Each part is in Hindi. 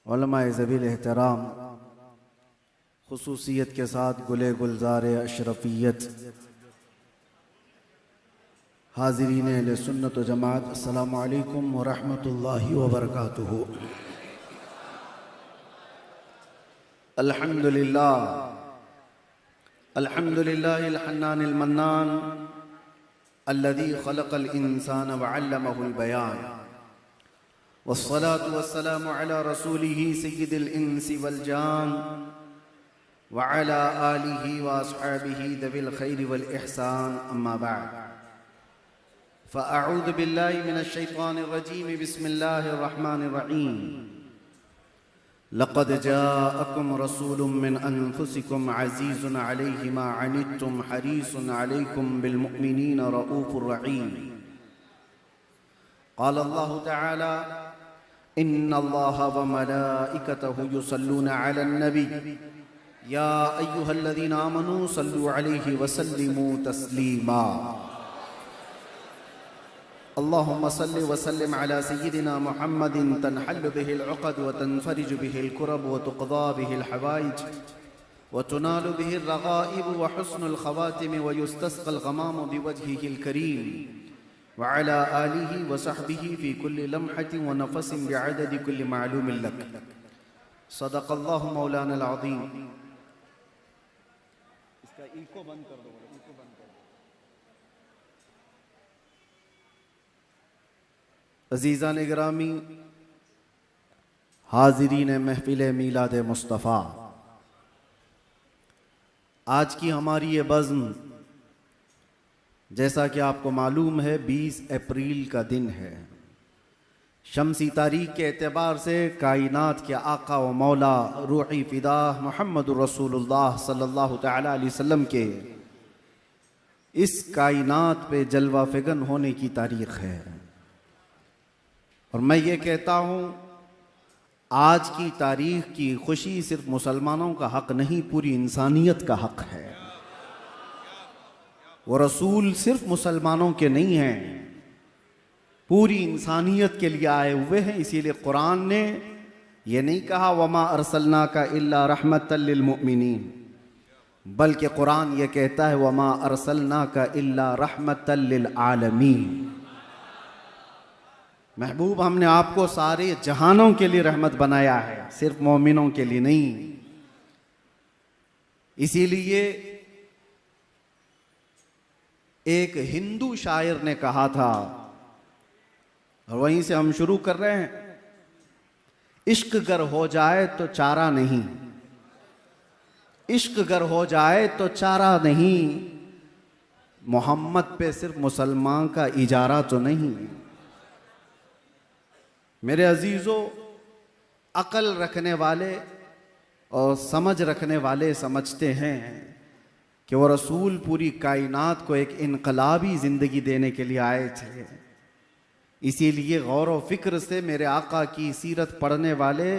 उलमाए ज़वील एहतराम, खुसूसियत के साथ गुले गुलजार अशरफियत, हाज़रीन अहले सुन्नत व जमात, अस्सलामु अलैकुम व रहमतुल्लाहि व बरकातुहू। अल्हम्दुलिल्लाह अल्हम्दुलिल्लाहिल हन्नानिल मन्नान अल्लज़ी खलक़ल इंसान व अल्लमहुल बयान, वस्सलातु वस्सलामु अला रसूलिही सय्यिदिल इंसी वल जान व अला आलिही व अस्हाबिही दविल खैरि वल इहसान, अम्मा बअद। फ़अऊज़ु बिल्लाहि मिनश शैतानिर रजीम, बिस्मिल्लाहिर रहमानिर रहीम। लक़द जाअकुम रसूलुम मिन अनफुसिकुम अज़ीज़ुन अलैहि मा अनित्तुम हरीसुन अलैकुम बिल मुमिनीना रऊफ़ुर रहीम। क़ाल अल्लाहु तआला इन्नल्लाहा व मलाइकतहु युसल्लूना अलन नबी या अय्युहल्लज़ीना आमनू सल्लू अलैहि व सल्लिमू तस्लीमा। अल्लाहुम्मा सल्लि व सल्लिम अला सय्यिदिना मुहम्मदिन तनहल्लु बिहिल उक़द व तनफ़रिजु बिहिल कुरब व तुक़दा बिहिल हवाइज व तुनालु बिहिर रग़ाइब व हुस्नुल ख़वातिम व युस्तस्क़ल ग़माम बिवजहिहिल करीम व अला आलिहि व सहबिहि फ़ी कुल्लि लम्हतिन व नफ़सिन बिअददि कुल्लि मालूमिन लक। सदक़ल्लाहु मौलानल अज़ीम। इसका इको बंद कर दो, इको बंद कर दो। अज़ीज़ान गिरामी, हाज़रीन महफ़िल मीलाद मुस्तफ़ा, आज की हमारी ये बज़्म, जैसा कि आपको मालूम है, 20 अप्रैल का दिन है। शम्सी तारीख के एतबार से कायनात के आका व मौला रूही फ़िदा मुहम्मदुर रसूलुल्लाह सल्लल्लाहु तआला अलैहि वसल्लम के इस कायनात पे जलवा फ़िगन होने की तारीख़ है। और मैं ये कहता हूँ, आज की तारीख की खुशी सिर्फ मुसलमानों का हक नहीं, पूरी इंसानियत का हक है। वो रसूल सिर्फ मुसलमानों के नहीं हैं, पूरी इंसानियत के लिए आए हुए हैं। इसीलिए कुरान ने ये नहीं कहा वमा अरसलनाका इल्ला रहमतल लिल मुमिनीन, बल्कि कुरान ये कहता है वमा अरसलनाका इल्ला रहमतल लिल आलमीन। महबूब, हमने आपको सारे जहानों के लिए रहमत बनाया है, सिर्फ मोमिनों के लिए नहीं। इसीलिए एक हिंदू शायर ने कहा था, और वहीं से हम शुरू कर रहे हैं, इश्क गर हो जाए तो चारा नहीं, इश्क गर हो जाए तो चारा नहीं, मोहम्मद पे सिर्फ मुसलमान का इजारा तो नहीं। मेरे अजीज़ों, अकल रखने वाले और समझ रखने वाले समझते हैं कि वो रसूल पूरी कायनात को एक इनकलाबी ज़िंदगी देने के लिए आए थे। इसीलिए गौर व फिक्र से मेरे आका की सीरत पढ़ने वाले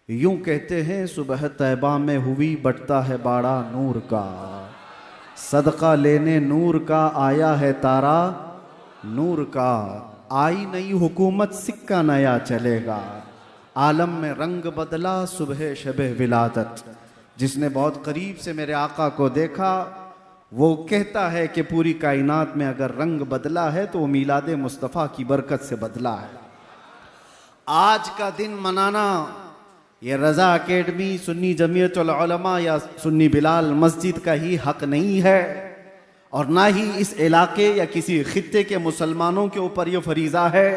यूं कहते हैं, सुबह तैबा में हुई बटता है बाड़ा नूर का, सदका लेने नूर का आया है तारा नूर का, आई नई हुकूमत सिक्का नया चलेगा, आलम में रंग बदला सुबह शबे विलादत। जिसने बहुत करीब से मेरे आका को देखा वो कहता है कि पूरी कायनात में अगर रंग बदला है तो वो मीलाद मुस्तफ़ा की बरकत से बदला है। आज का दिन मनाना ये रज़ा अकेडमी, सुन्नी जमीयतुल उलमा या सुन्नी बिलाल मस्जिद का ही हक नहीं है, और ना ही इस इलाके या किसी खित्ते के मुसलमानों के ऊपर यह फरीज़ा है,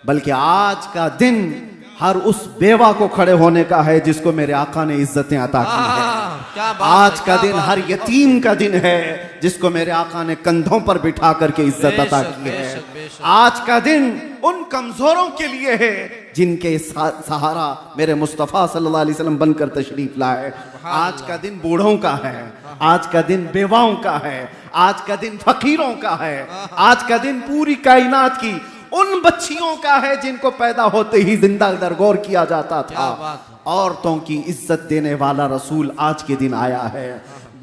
बल्कि आज का दिन हर उस बेवा को खड़े होने का है जिसको मेरे आका ने इज्जतें अता की है। आज का दिन हर यतीम का दिन है जिसको मेरे आका ने कंधों पर बिठा करके इज्जत अता की है। आज का दिन उन कमजोरों के लिए है जिनके सहारा मेरे मुस्तफ़ा सल्लल्लाहु अलैहि वसल्लम बनकर तशरीफ लाए। आज का दिन बूढ़ों का है, आज का दिन बेवाओं का है, आज का दिन फकीरों का है, आज का दिन पूरी कायनात की उन बच्चियों का है जिनको पैदा होते ही जिंदा दरगोर किया जाता था। औरतों की इज्जत देने वाला रसूल आज के दिन आया है।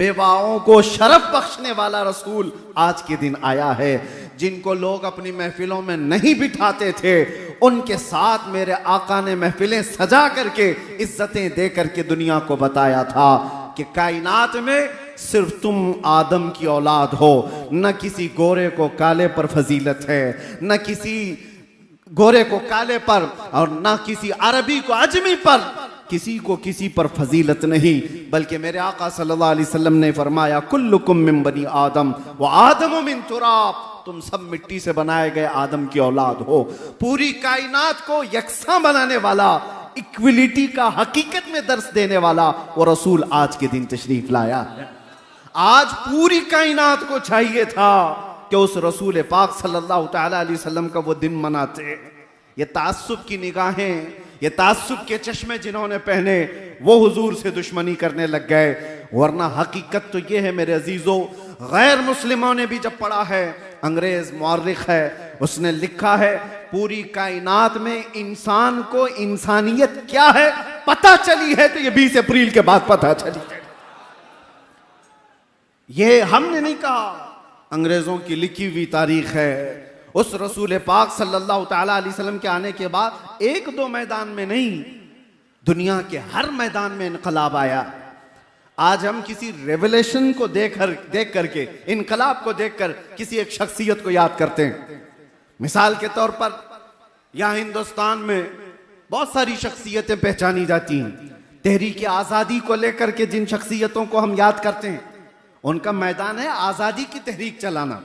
बेवाओं को शरफ बख्शने वाला रसूल आज के दिन आया है। जिनको लोग अपनी महफिलों में नहीं बिठाते थे, उनके साथ मेरे आका ने महफिलें सजा करके, इज्जतें दे करके दुनिया को बताया था कि कायनात में सिर्फ तुम आदम की औलाद हो, न किसी गोरे को काले पर फजीलत है, न किसी गोरे को काले पर और न किसी अरबी को अजमी पर, किसी को किसी पर फजीलत नहीं। बल्कि मेरे आका सल्लल्लाहु अलैहि वसल्लम ने फरमाया कुल्लुकुम मिन बनी आदम व आदम मिन तुराब, तुम सब मिट्टी से बनाए गए आदम की औलाद हो। पूरी कायनात को यकसां बनाने वाला, इक्विलिटी का हकीकत में दर्स देने वाला वो रसूल आज के दिन तशरीफ लाया है। आज पूरी कायनात को चाहिए था कि उस रसूल पाक सल्लल्लाहु तआला अलैहि वसल्लम का वो दिन मनाते। ये तास्सुब की निगाहें, ये तास्सुब के चश्मे जिन्होंने पहने, वो हुजूर से दुश्मनी करने लग गए। वरना हकीकत तो ये है मेरे अजीजों, गैर मुस्लिमों ने भी जब पढ़ा है, अंग्रेज मुअर्रिख है, उसने लिखा है पूरी कायनात में इंसान को इंसानियत क्या है पता चली है तो ये 20 अप्रैल के बाद पता चली है। ये हमने नहीं कहा, अंग्रेजों की लिखी हुई तारीख है। उस रसूल पाक सल्लल्लाहु तआला अलैहि वसल्लम के आने के बाद एक दो मैदान में नहीं, दुनिया के हर मैदान में इनकलाब आया। आज हम किसी रेवोल्यूशन को देख करके, इनकलाब को देखकर किसी एक शख्सियत को याद करते हैं। मिसाल के तौर पर यहाँ हिंदुस्तान में बहुत सारी शख्सियतें पहचानी जाती हैं। तहरीक आज़ादी को लेकर के जिन शख्सियतों को हम याद करते हैं, उनका मैदान है आज़ादी की तहरीक चलाना,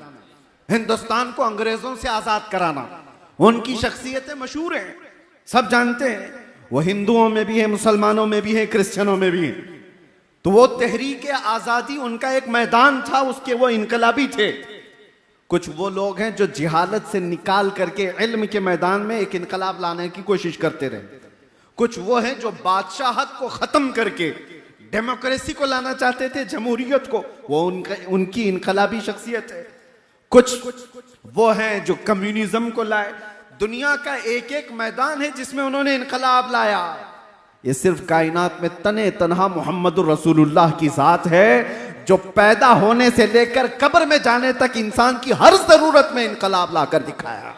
हिंदुस्तान को अंग्रेजों से आज़ाद कराना। उनकी शख्सियतें मशहूर हैं, सब जानते हैं। वो हिंदुओं में भी है, मुसलमानों में भी है, क्रिश्चियनों में भी है। तो वो तहरीक आज़ादी उनका एक मैदान था, उसके वो इनकलाबी थे। कुछ वो लोग हैं जो जिहालत से निकाल करके इल्म के मैदान में एक इनकलाब लाने की कोशिश करते रहे। कुछ वो हैं जो बादशाहत को खत्म करके डेमोक्रेसी को लाना चाहते थे, जमहूरियत को, वो उनकी इनकलाबी शख्सियत है। कुछ वो हैं जो कम्युनिज्म को लाए। दुनिया का एक एक मैदान है जिसमें उन्होंने इनकलाब लाया। ये सिर्फ कायनात में तने तनहा मोहम्मदुर रसूलुल्लाह की जात है जो पैदा होने से लेकर कब्र में जाने तक इंसान की हर जरूरत में इनकलाब लाकर दिखाया।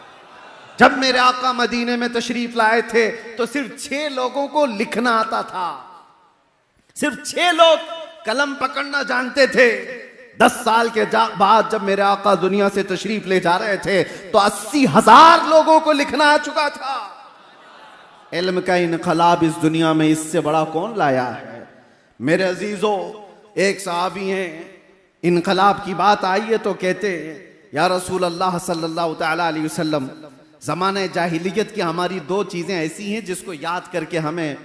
जब मेरे आका मदीने में तशरीफ लाए थे तो सिर्फ 6 लोगों को लिखना आता था, सिर्फ 6 लोग कलम पकड़ना जानते थे। 10 साल के बाद जब मेरे आका दुनिया से तशरीफ ले जा रहे थे तो 80,000 लोगों को लिखना आ चुका था। इल्म का इनकलाब इस दुनिया में इससे बड़ा कौन लाया है? मेरे अजीजों, एक सहाबी हैं, इनकलाब की बात आई है तो कहते या रसूल अल्लाह सल्लल्लाहु तआला अलैहि वसल्लम, ज़माने जाहिलियत की हमारी 2 चीज़ें ऐसी हैं जिसको याद करके हमें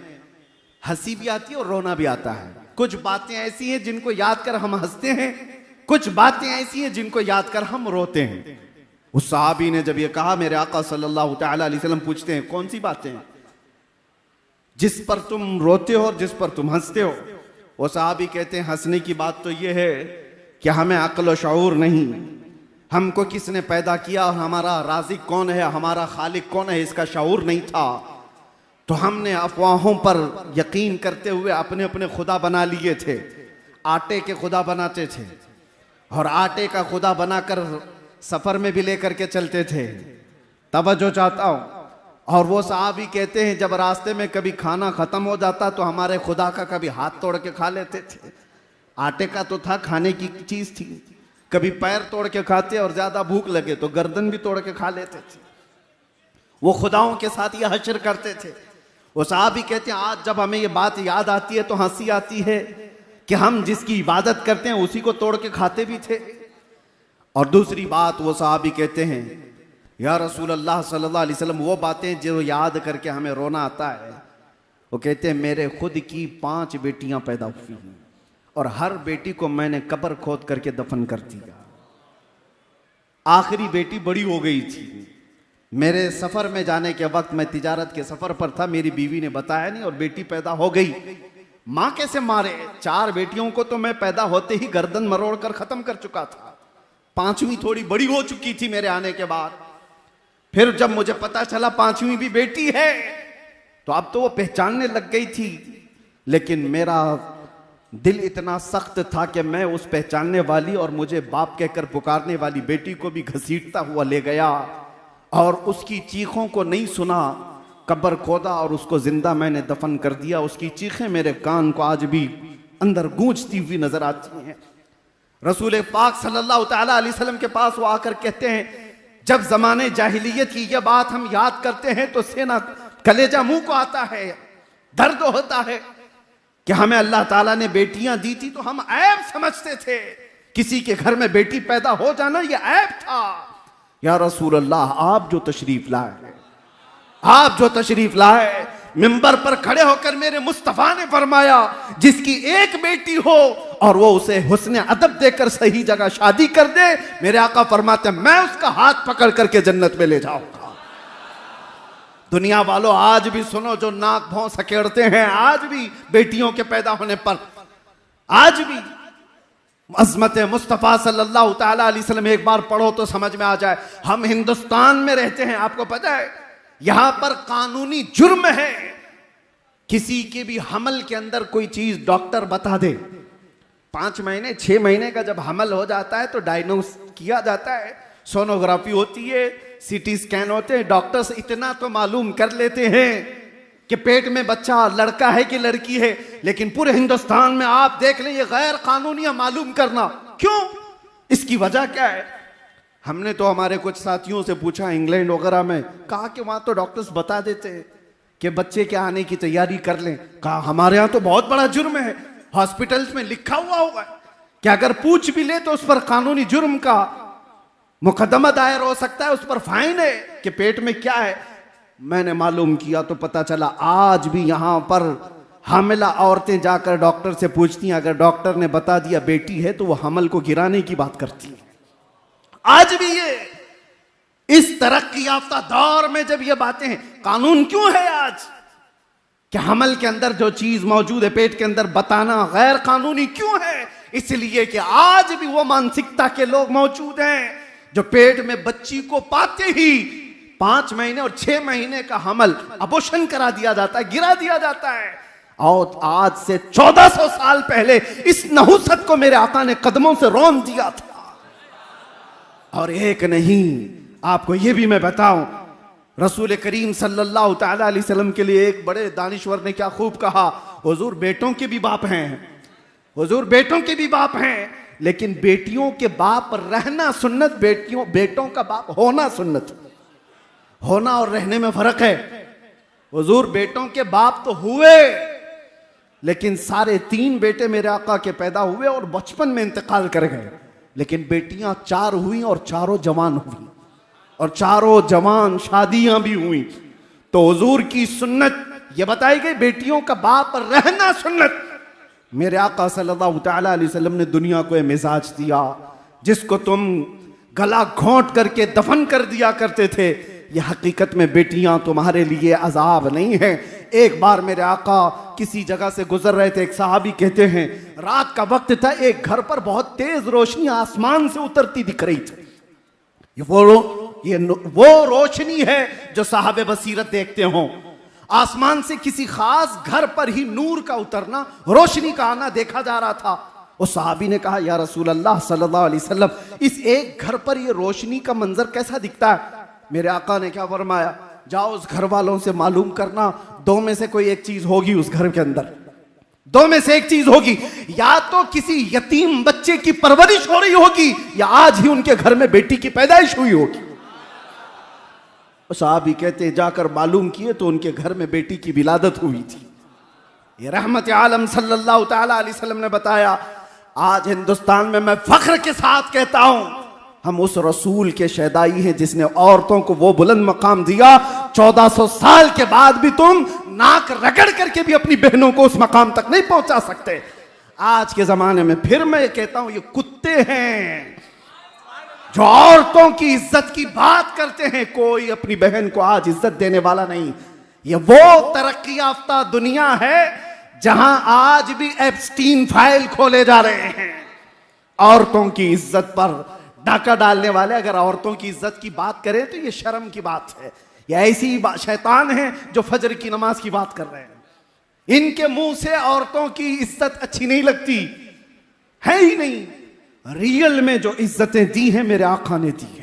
हंसी भी आती है और रोना भी आता है। कुछ बातें ऐसी हैं जिनको याद कर हम हंसते हैं, कुछ बातें ऐसी हैं जिनको याद कर हम रोते हैं। उस सहाबी ने जब ये कहा, मेरे आका सल्लल्लाहु तआला अलैहि वसल्लम पूछते हैं कौन सी बातें जिस पर तुम रोते हो और जिस पर तुम हंसते हो? वो सहाबी कहते हैं हंसने की बात तो ये है कि हमें अक्ल और शऊर नहीं, हमको किसने पैदा किया, हमारा राज़िक कौन है, हमारा खालिक कौन है, इसका शऊर नहीं था। तो हमने अफवाहों पर यकीन करते हुए अपने अपने खुदा बना लिए थे। आटे के खुदा बनाते थे और आटे का खुदा बनाकर सफर में भी लेकर के चलते थे। तवज्जो चाहता हूं। और वो सहाबी कहते हैं जब रास्ते में कभी खाना खत्म हो जाता तो हमारे खुदा का कभी हाथ तोड़ के खा लेते थे। आटे का तो था, खाने की चीज थी। कभी पैर तोड़ के खाते और ज्यादा भूख लगे तो गर्दन भी तोड़ के खा लेते थे। वो खुदाओं के साथ ये हश्र करते थे। वो सहाबी कहते हैं आज जब हमें ये बात याद आती है तो हंसी आती है कि हम जिसकी इबादत करते हैं उसी को तोड़ के खाते भी थे। और दूसरी बात वो सहाबी कहते हैं या रसूल अल्लाह सल्लल्लाहु अलैहि वसल्लम, वो बातें जो याद करके हमें रोना आता है। वो कहते हैं मेरे खुद की 5 बेटियां पैदा हुई हैं और हर बेटी को मैंने कब्र खोद करके दफन कर दिया। आखिरी बेटी बड़ी हो गई थी। मेरे सफर में जाने के वक्त मैं तिजारत के सफर पर था, मेरी बीवी ने बताया नहीं और बेटी पैदा हो गई। मां कैसे मारे? 4 बेटियों को तो मैं पैदा होते ही गर्दन मरोड़ कर खत्म कर चुका था। 5वीं थोड़ी बड़ी हो चुकी थी मेरे आने के बाद। फिर जब मुझे पता चला 5वीं भी बेटी है तो अब तो वो पहचानने लग गई थी। लेकिन मेरा दिल इतना सख्त था कि मैं उस पहचानने वाली और मुझे बाप कहकर पुकारने वाली बेटी को भी घसीटता हुआ ले गया और उसकी चीखों को नहीं सुना, कब्र खोदा और उसको जिंदा मैंने दफन कर दिया। उसकी चीखें मेरे कान को आज भी अंदर गूंजती हुई नजर आती हैं। रसूल पाक सल्लल्लाहु तआला अलैहि वसल्लम के पास वो आकर कहते हैं, जब जमाने जाहिलियत की यह बात हम याद करते हैं तो सेना कलेजा मुंह को आता है, दर्द होता है कि हमें अल्लाह ताला ने बेटियां दी थी तो हम ऐब समझते थे। किसी के घर में बेटी पैदा हो जाना यह ऐब था। या रसूल अल्लाह, आप जो तशरीफ लाए, आप जो तशरीफ लाए, मिंबर पर खड़े होकर मेरे मुस्तफा ने फरमाया जिसकी एक बेटी हो और वो उसे हुस्न अदब देकर सही जगह शादी कर दे, मेरे आका फरमाते मैं उसका हाथ पकड़ करके जन्नत में ले जाऊंगा। दुनिया वालों आज भी सुनो, जो नाक भौं सकेड़ते हैं, आज भी बेटियों के पैदा होने पर आज भी अज़मत मुस्तफ़ा सल्लल्लाहु तआला अलैहि वसल्लम, एक बार पढ़ो तो समझ में आ जाए। हम हिंदुस्तान में रहते हैं, आपको पता है यहां पर कानूनी जुर्म है किसी के भी हमल के अंदर कोई चीज डॉक्टर बता दे। 5 महीने 6 महीने का जब हमल हो जाता है तो डायग्नोस किया जाता है, सोनोग्राफी होती है, सीटी स्कैन होते हैं, डॉक्टर्स इतना तो मालूम कर लेते हैं कि पेट में बच्चा लड़का है कि लड़की है। लेकिन पूरे हिंदुस्तान में आप देख लें ये गैर कानूनी मालूम करना, क्यों? इसकी वजह क्या है? हमने तो हमारे कुछ साथियों से पूछा इंग्लैंड वगैरह में, कहा कि वहां तो डॉक्टर्स बता देते हैं कि बच्चे के आने की तैयारी कर लें। कहा हमारे यहां तो बहुत बड़ा जुर्म है, हॉस्पिटल्स में लिखा हुआ होगा कि अगर पूछ भी ले तो उस पर कानूनी जुर्म का मुकदमा दायर हो सकता है, उस पर फाइन है कि पेट में क्या है। मैंने मालूम किया तो पता चला आज भी यहां पर हामिला औरतें जाकर डॉक्टर से पूछती हैं, अगर डॉक्टर ने बता दिया बेटी है तो वो हमल को गिराने की बात करती है। आज भी ये इस तरक्की याफ्ता दौर में जब ये बातें हैं, कानून क्यों है आज कि हमल के अंदर जो चीज मौजूद है पेट के अंदर बताना गैर कानूनी क्यों है? इसलिए कि आज भी वो मानसिकता के लोग मौजूद हैं जो पेट में बच्ची को पाते ही 5 महीने और 6 महीने का हमल अबॉर्शन करा दिया जाता है, गिरा दिया जाता है। और आज से 1400 साल पहले इस नहुसत को मेरे आका ने कदमों से रौंद दिया था। और एक नहीं, आपको यह भी मैं बताऊं, रसूल करीम सल्लल्लाहु तआला अलैहि वसल्लम के लिए एक बड़े दानिश्वर ने क्या खूब कहा, हुजूर बेटों के भी बाप हैं, हुजूर बेटों के भी बाप हैं, लेकिन बेटियों के बाप रहना सुन्नत, बेटों का बाप होना सुन्नत। होना और रहने में फर्क है। हुजूर बेटों के बाप तो हुए, लेकिन सारे 3 बेटे मेरे आका के पैदा हुए और बचपन में इंतकाल कर गए, लेकिन बेटियां 4 हुई और चारों जवान हुई और चारों जवान शादियां भी हुई। तो हुजूर की सुन्नत यह बताई गई, बेटियों का बाप रहना सुन्नत। मेरे आका सल्लल्लाहु तआला अलैहि वसल्लम ने दुनिया को यह मिजाज दिया जिसको तुम गला घोंट करके दफन कर दिया करते थे, यह हकीकत में बेटियां तुम्हारे लिए अजाब नहीं है। एक बार मेरे आका किसी जगह से गुजर रहे थे, एक सहाबी कहते हैं रात का वक्त था, एक घर पर बहुत तेज रोशनी आसमान से उतरती दिख रही थी। वो रोशनी है जो साहबे बसीरत देखते हो। आसमान से किसी खास घर पर ही नूर का उतरना, रोशनी का आना देखा जा रहा था। उस सहाबी ने कहा या रसूल अल्लाह सल्लल्लाहु अलैहि वसल्लम, इस एक घर पर ये रोशनी का मंजर कैसा दिखता है? मेरे आका ने क्या फरमाया, जाओ उस घर वालों से मालूम करना, 2 में से कोई एक चीज होगी उस घर के अंदर, 2 में से एक चीज होगी, या तो किसी यतीम बच्चे की परवरिश हो रही होगी या आज ही उनके घर में बेटी की पैदाइश हुई होगी। साहबी कहते जाकर मालूम किए तो उनके घर में बेटी की विलादत हुई थी। ये रहमत आलम सल्लल्लाहु तआला अलैहि वसल्लम ने बताया। आज हिंदुस्तान में मैं फख्र के साथ कहता हूं, हम उस रसूल के शहदाई हैं जिसने औरतों को वो बुलंद मकाम दिया। 1400 साल के बाद भी तुम नाक रगड़ करके भी अपनी बहनों को उस मकाम तक नहीं पहुंचा सकते। आज के जमाने में फिर मैं कहता हूं, ये कुत्ते हैं जो औरतों की इज्जत की बात करते हैं। कोई अपनी बहन को आज इज्जत देने वाला नहीं। ये वो तरक्की याफ्ता दुनिया है जहां आज भी एप्स्टीन फाइल खोले जा रहे हैं। औरतों की इज्जत पर डाका डालने वाले अगर औरतों की इज्जत की बात करें तो ये शर्म की बात है। ये ऐसी शैतान है जो फजर की नमाज की बात कर रहे हैं। इनके मुंह से औरतों की इज्जत अच्छी नहीं लगती, है ही नहीं। रियल में जो इज्जतें दी हैं मेरे आका ने दी हैं।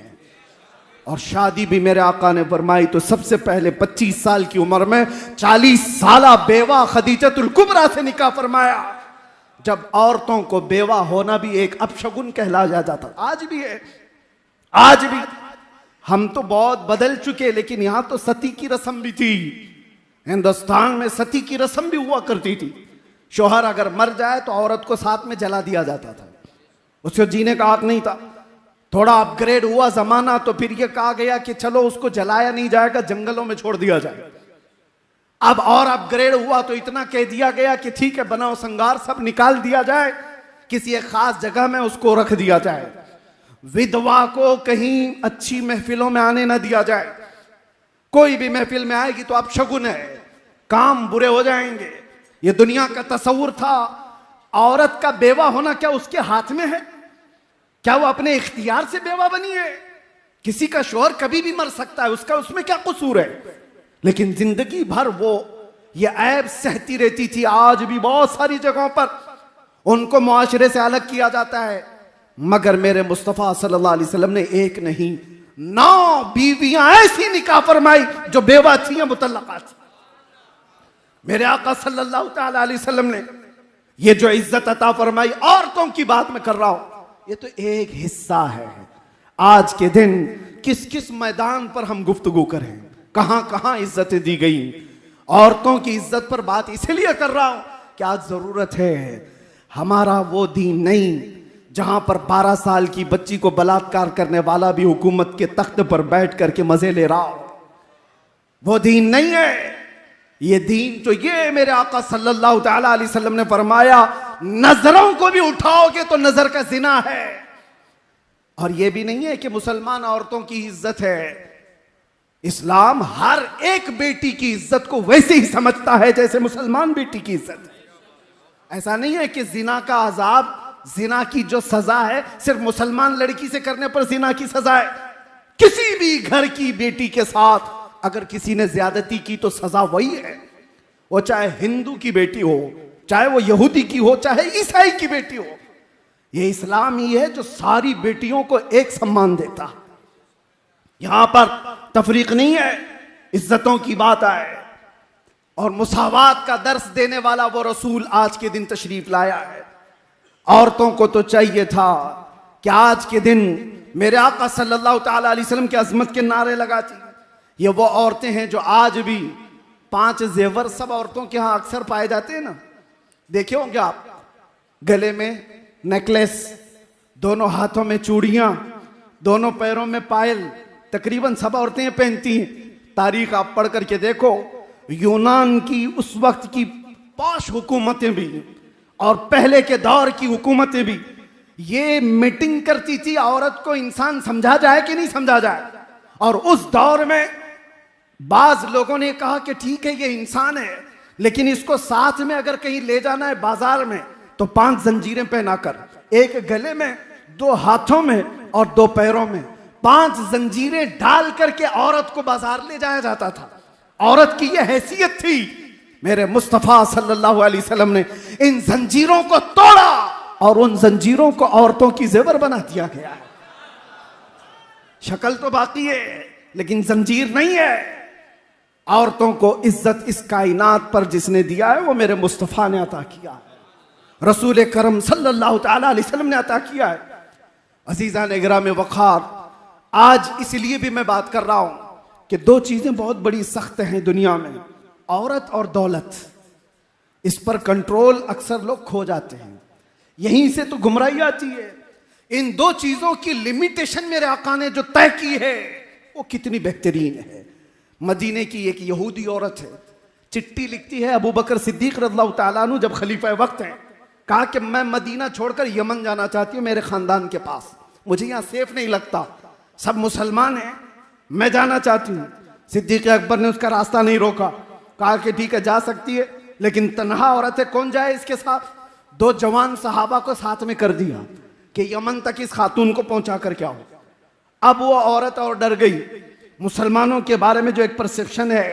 और शादी भी मेरे आका ने फरमाई तो सबसे पहले 25 साल की उम्र में 40 साला बेवा खदीजतुल कुबरा से निकाह फरमाया। जब औरतों को बेवा होना भी एक अपशगुन कहला जाता था, आज भी है। आज भी हम तो बहुत बदल चुके, लेकिन यहां तो सती की रस्म भी थी। हिंदुस्तान में सती की रस्म भी हुआ करती थी। शोहर अगर मर जाए तो औरत को साथ में जला दिया जाता था, उसको जीने का हक नहीं था। थोड़ा अपग्रेड हुआ जमाना तो फिर यह कहा गया कि चलो उसको जलाया नहीं जाएगा, जंगलों में छोड़ दिया जाए। अब और अपग्रेड हुआ तो इतना कह दिया गया कि ठीक है, बनाओ संगार सब निकाल दिया जाए, किसी एक खास जगह में उसको रख दिया जाए। विधवा को कहीं अच्छी महफिलों में आने ना दिया जाए। कोई भी महफिल में आएगी तो अपशगुन है, काम बुरे हो जाएंगे। ये दुनिया का तस्वुर था। औरत का बेवा होना क्या उसके हाथ में है? क्या वो अपने इख्तियार से बेवा बनी है? किसी का शौहर कभी भी मर सकता है, उसका उसमें क्या कसूर है? लेकिन जिंदगी भर वो ये ऐब सहती रहती थी। आज भी बहुत सारी जगहों पर उनको मुआशरे से अलग किया जाता है, मगर मेरे मुस्तफ़ा सल्लल्लाहु अलैहि वसल्लम ने एक नहीं 9 बीवियां ऐसी निकाह फरमाई जो बेवा थी या मुतल्लका थी। मेरे आका सल्लल्लाहु ताला अलैहि वसल्लम ने ये जो इज्जत अता फरमाई, औरतों की बात मैं कर रहा हूं, ये तो एक हिस्सा है। आज के दिन किस किस मैदान पर हम गुफ्तगू करें, कहां कहां इज्जतें दी गई। औरतों की इज्जत पर बात इसलिए कर रहा हूं कि आज जरूरत है। हमारा वो दीन नहीं जहां पर 12 साल की बच्ची को बलात्कार करने वाला भी हुकूमत के तख्त पर बैठ करके मजे ले रहा हो। वो दीन नहीं है। ये दीन तो ये मेरे आका सल्लल्लाहु ताला अलैहि वसल्लम ने फरमाया, नजरों को भी उठाओगे तो नजर का जिना है। और ये भी नहीं है कि मुसलमान औरतों की इज्जत है। इस्लाम हर एक बेटी की इज्जत को वैसे ही समझता है जैसे मुसलमान बेटी की इज्जत है। ऐसा नहीं है कि जिना का अजाब, जिना की जो सजा है सिर्फ मुसलमान लड़की से करने पर जिना की सजा है। किसी भी घर की बेटी के साथ अगर किसी ने ज्यादती की तो सजा वही है। वो चाहे हिंदू की बेटी हो, चाहे वो यहूदी की हो, चाहे ईसाई की बेटी हो। ये इस्लाम ही है जो सारी बेटियों को एक सम्मान देता। यहां पर तफरीक नहीं है, इज्जतों की बात आए। और मुसावात का दर्स देने वाला वो रसूल आज के दिन तशरीफ लाया है। औरतों को तो चाहिए था कि आज के दिन मेरे आका सल्लल्लाहु ताला अलैहि वसल्लम की अजमत के नारे लगाती। ये वो औरतें हैं जो आज भी 5 जेवर सब औरतों के यहां अक्सर पाए जाते हैं ना, देखे होंगे आप। गले में नेकलेस, दोनों हाथों में चूड़ियां, दोनों पैरों में पायल, तकरीबन सब औरतें पहनती हैं। तारीख आप पढ़ करके देखो, यूनान की उस वक्त की पॉश हुकूमतें भी और पहले के दौर की हुकूमतें भी ये मीटिंग करती थी औरत को इंसान समझा जाए कि नहीं समझा जाए। और उस दौर में बाज लोगों ने कहा कि ठीक है ये इंसान है, लेकिन इसको साथ में अगर कहीं ले जाना है बाजार में तो 5 जंजीरें पहनाकर, एक गले में, 2 हाथों में और 2 पैरों में 5 जंजीरें डाल करके औरत को बाजार ले जाया जाता था। औरत की यह हैसियत थी। मेरे मुस्तफा सल्लल्लाहु अलैहि वसल्लम ने इन जंजीरों को तोड़ा और उन जंजीरों को औरतों की जेवर बना दिया गया है। शक्ल तो बाकी है लेकिन जंजीर नहीं है। औरतों को इज्जत इस कायनात पर जिसने दिया है वो मेरे मुस्तफा ने अता किया है, रसूल करम सल्लल्लाहु ताला अलैहि वसल्लम ने अता किया है। अजीजा ने गिराम वक़ार, आज इसलिए भी मैं बात कर रहा हूं कि 2 चीजें बहुत बड़ी सख्त हैं दुनिया में, औरत और दौलत। इस पर कंट्रोल अक्सर लोग खो जाते हैं, यहीं से तो गुमराही आती है। इन 2 चीजों की लिमिटेशन मेरे आका ने जो तय की है वो कितनी बेहतरीन है। मदीने की एक यहूदी औरत है, चिट्ठी लिखती है अबू बकर सिद्दीक रज़ियल्लाहु ताला अन्हु जब खलीफा वक्त हैं, कहा कि मैं मदीना छोड़कर यमन जाना चाहती हूँ मेरे खानदान के पास, मुझे यहाँ सेफ नहीं लगता, सब मुसलमान हैं, मैं जाना चाहती हूँ। सिद्दीक अकबर ने उसका रास्ता नहीं रोका, कहा कि ठीक है जा सकती है, लेकिन तन्हा औरत है, कौन जाए इसके साथ। 2 जवान सहाबा को साथ में कर दिया कि यमन तक इस खातून को पहुंचा कर क्या हो। अब वो औरत और डर गई। मुसलमानों के बारे में जो एक परसेप्शन है,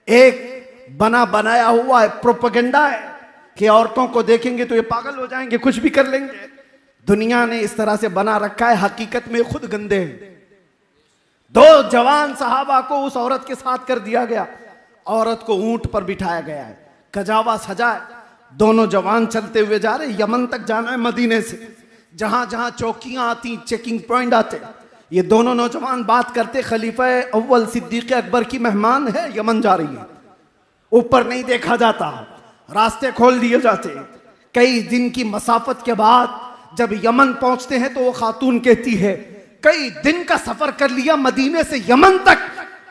एक बना बनाया हुआ है, प्रोपेगेंडा है कि औरतों को देखेंगे तो ये पागल हो जाएंगे, कुछ भी कर लेंगे। दुनिया ने इस तरह से बना रखा है, हकीकत में खुद गंदे हैं। 2 जवान सहाबा को उस औरत के साथ कर दिया गया। औरत को ऊंट पर बिठाया गया है, कजावा सजा है। दोनों जवान चलते हुए जा रहे, यमन तक जाना है मदीने से। जहां जहां चौकियां आती, चेकिंग पॉइंट आते, ये दोनों नौजवान बात करते, खलीफा अव्वल सिद्दीक अकबर की मेहमान है, यमन जा रही है, ऊपर नहीं देखा जाता, रास्ते खोल दिए जाते। कई दिन की मसाफत के बाद जब यमन पहुंचते हैं तो वो खातून कहती है, कई दिन का सफर कर लिया मदीने से यमन तक।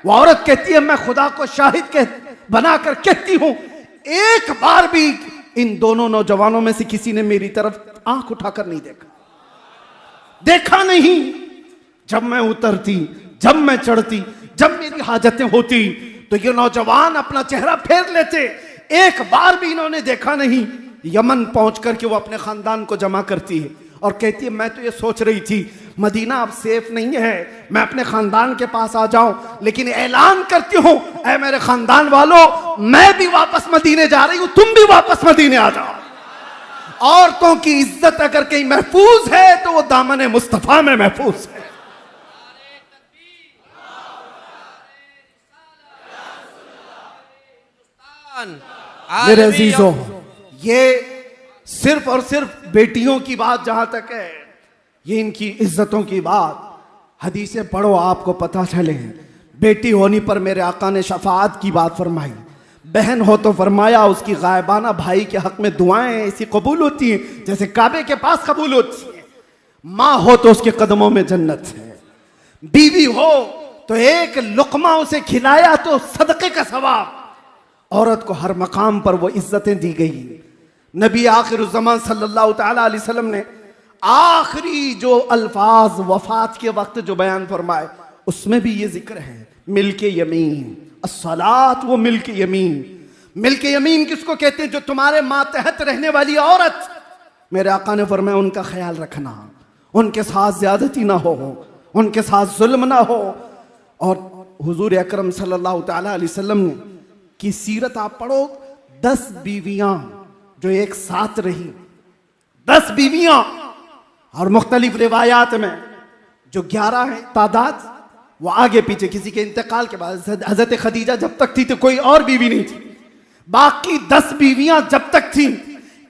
वो औरत कहती है, मैं खुदा को शाहिद बनाकर कहती हूं, एक बार भी इन दोनों नौजवानों में से किसी ने मेरी तरफ आंख उठाकर नहीं देखा नहीं। जब मैं उतरती, जब मैं चढ़ती, जब मेरी हाजतें होती तो ये नौजवान अपना चेहरा फेर लेते, एक बार भी इन्होंने देखा नहीं। यमन पहुंच करके वो अपने खानदान को जमा करती है और कहती है, मैं तो ये सोच रही थी मदीना अब सेफ नहीं है, मैं अपने खानदान के पास आ जाऊं, लेकिन ऐलान करती हूं, ऐ मेरे खानदान वालों, मैं भी वापस मदीने जा रही हूं, तुम भी वापस मदीने आ जाओ। औरतों की इज्जत अगर कहीं महफूज है तो वो दामन मुस्तफा में महफूज है। मेरे अजीजों, ये सिर्फ और सिर्फ बेटियों की बात जहां तक है, ये इनकी इज्जतों की बात, हदीसें पढ़ो आपको पता चले। बेटी होने पर मेरे आका ने शफाअत की बात फरमाई, बहन हो तो फरमाया उसकी गायबाना भाई के हक में दुआएं ऐसी कबूल होती हैं जैसे काबे के पास कबूल होती है। माँ हो तो उसके कदमों में जन्नत है। बीवी हो तो एक लुकमा उसे खिलाया तो सदक़े का सवाब। औरत को हर मकाम पर वो इज्जतें दी गई। नबी आखिरुज़्ज़मान सल्लल्लाहु तआला अलैहि वसल्लम ने आखिरी जो अल्फाज वफात के वक्त जो बयान फरमाए उसमें भी ये जिक्र है, मिल्के यमीन अस्सलात, वो मिल्के यमीन। मिल्के यमीन किसको कहते हैं? जो तुम्हारे मातहत रहने वाली औरत। मेरे आका ने फरमाया उनका ख्याल रखना, उनके साथ ज्यादती ना हो, उनके साथ जुल्म ना हो। और हुजूर अकरम सल्लल्लाहु तआला अलैहि वसल्लम की सीरत आप पढ़ो, 10 बीवियां जो एक साथ रही, 10 बीवियां, और मुख्तलिफ रिवायात में जो 11 है तादाद, वो आगे पीछे किसी के इंतकाल के बाद, हजरत खदीजा जब तक थी तो कोई और बीवी नहीं थी, बाकी 10 बीवियां जब तक थी,